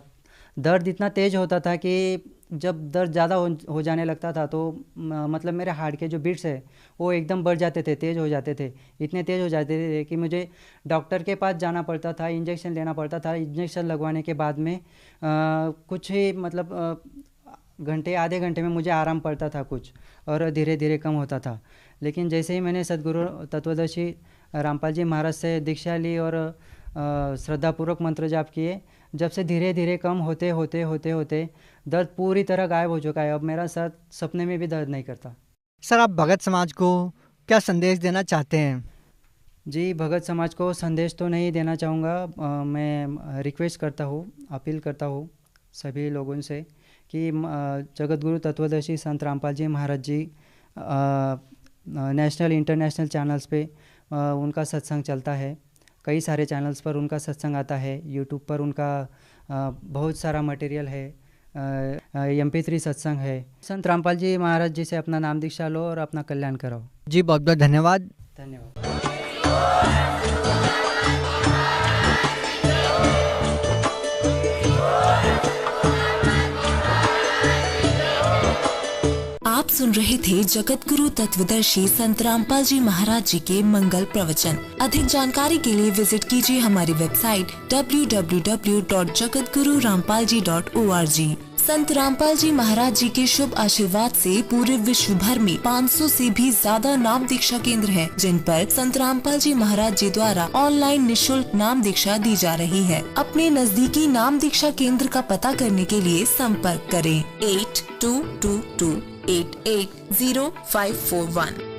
दर्द इतना तेज़ होता था कि जब दर्द ज़्यादा हो जाने लगता था तो मतलब मेरे हार्ट के जो बीट्स है वो एकदम बढ़ जाते थे, तेज़ हो जाते थे, इतने तेज़ हो जाते थे कि मुझे डॉक्टर के पास जाना पड़ता था, इंजेक्शन लेना पड़ता था। इंजेक्शन लगवाने के बाद में कुछ ही मतलब घंटे आधे घंटे में मुझे आराम पड़ता था कुछ, और धीरे धीरे कम होता था। लेकिन जैसे ही मैंने सदगुरु तत्वदर्शी रामपाल जी महाराज से दीक्षा ली और श्रद्धापूर्वक मंत्र जाप किए, जब से धीरे धीरे कम होते होते दर्द पूरी तरह गायब हो चुका है। अब मेरा सर सपने में भी दर्द नहीं करता। सर, आप भगत समाज को क्या संदेश देना चाहते हैं? जी, भगत समाज को संदेश तो नहीं देना चाहूँगा। मैं रिक्वेस्ट करता हूँ, अपील करता हूँ सभी लोगों से कि जगत गुरु तत्वदर्शी संत रामपाल जी महाराज जी नेशनल इंटरनेशनल चैनल्स पे उनका सत्संग चलता है। कई सारे चैनल्स पर उनका सत्संग आता है। यूट्यूब पर उनका बहुत सारा मटेरियल है। MP3 सत्संग है। संत रामपाल जी महाराज जी से अपना नाम दीक्षा लो और अपना कल्याण कराओ। जी, बहुत बहुत धन्यवाद। धन्यवाद। आप सुन रहे थे जगत गुरु तत्वदर्शी संत रामपाल जी महाराज जी के मंगल प्रवचन। अधिक जानकारी के लिए विजिट कीजिए हमारी वेबसाइट www.jagatgururampalji.org। संत रामपाल जी महाराज जी के शुभ आशीर्वाद से पूरे विश्व भर में 500 से भी ज्यादा नाम दीक्षा केंद्र हैं, जिन पर संत रामपाल जी महाराज जी द्वारा ऑनलाइन निशुल्क नाम दीक्षा दी जा रही है। अपने नजदीकी नाम दीक्षा केंद्र का पता करने के लिए संपर्क करें 8222880541।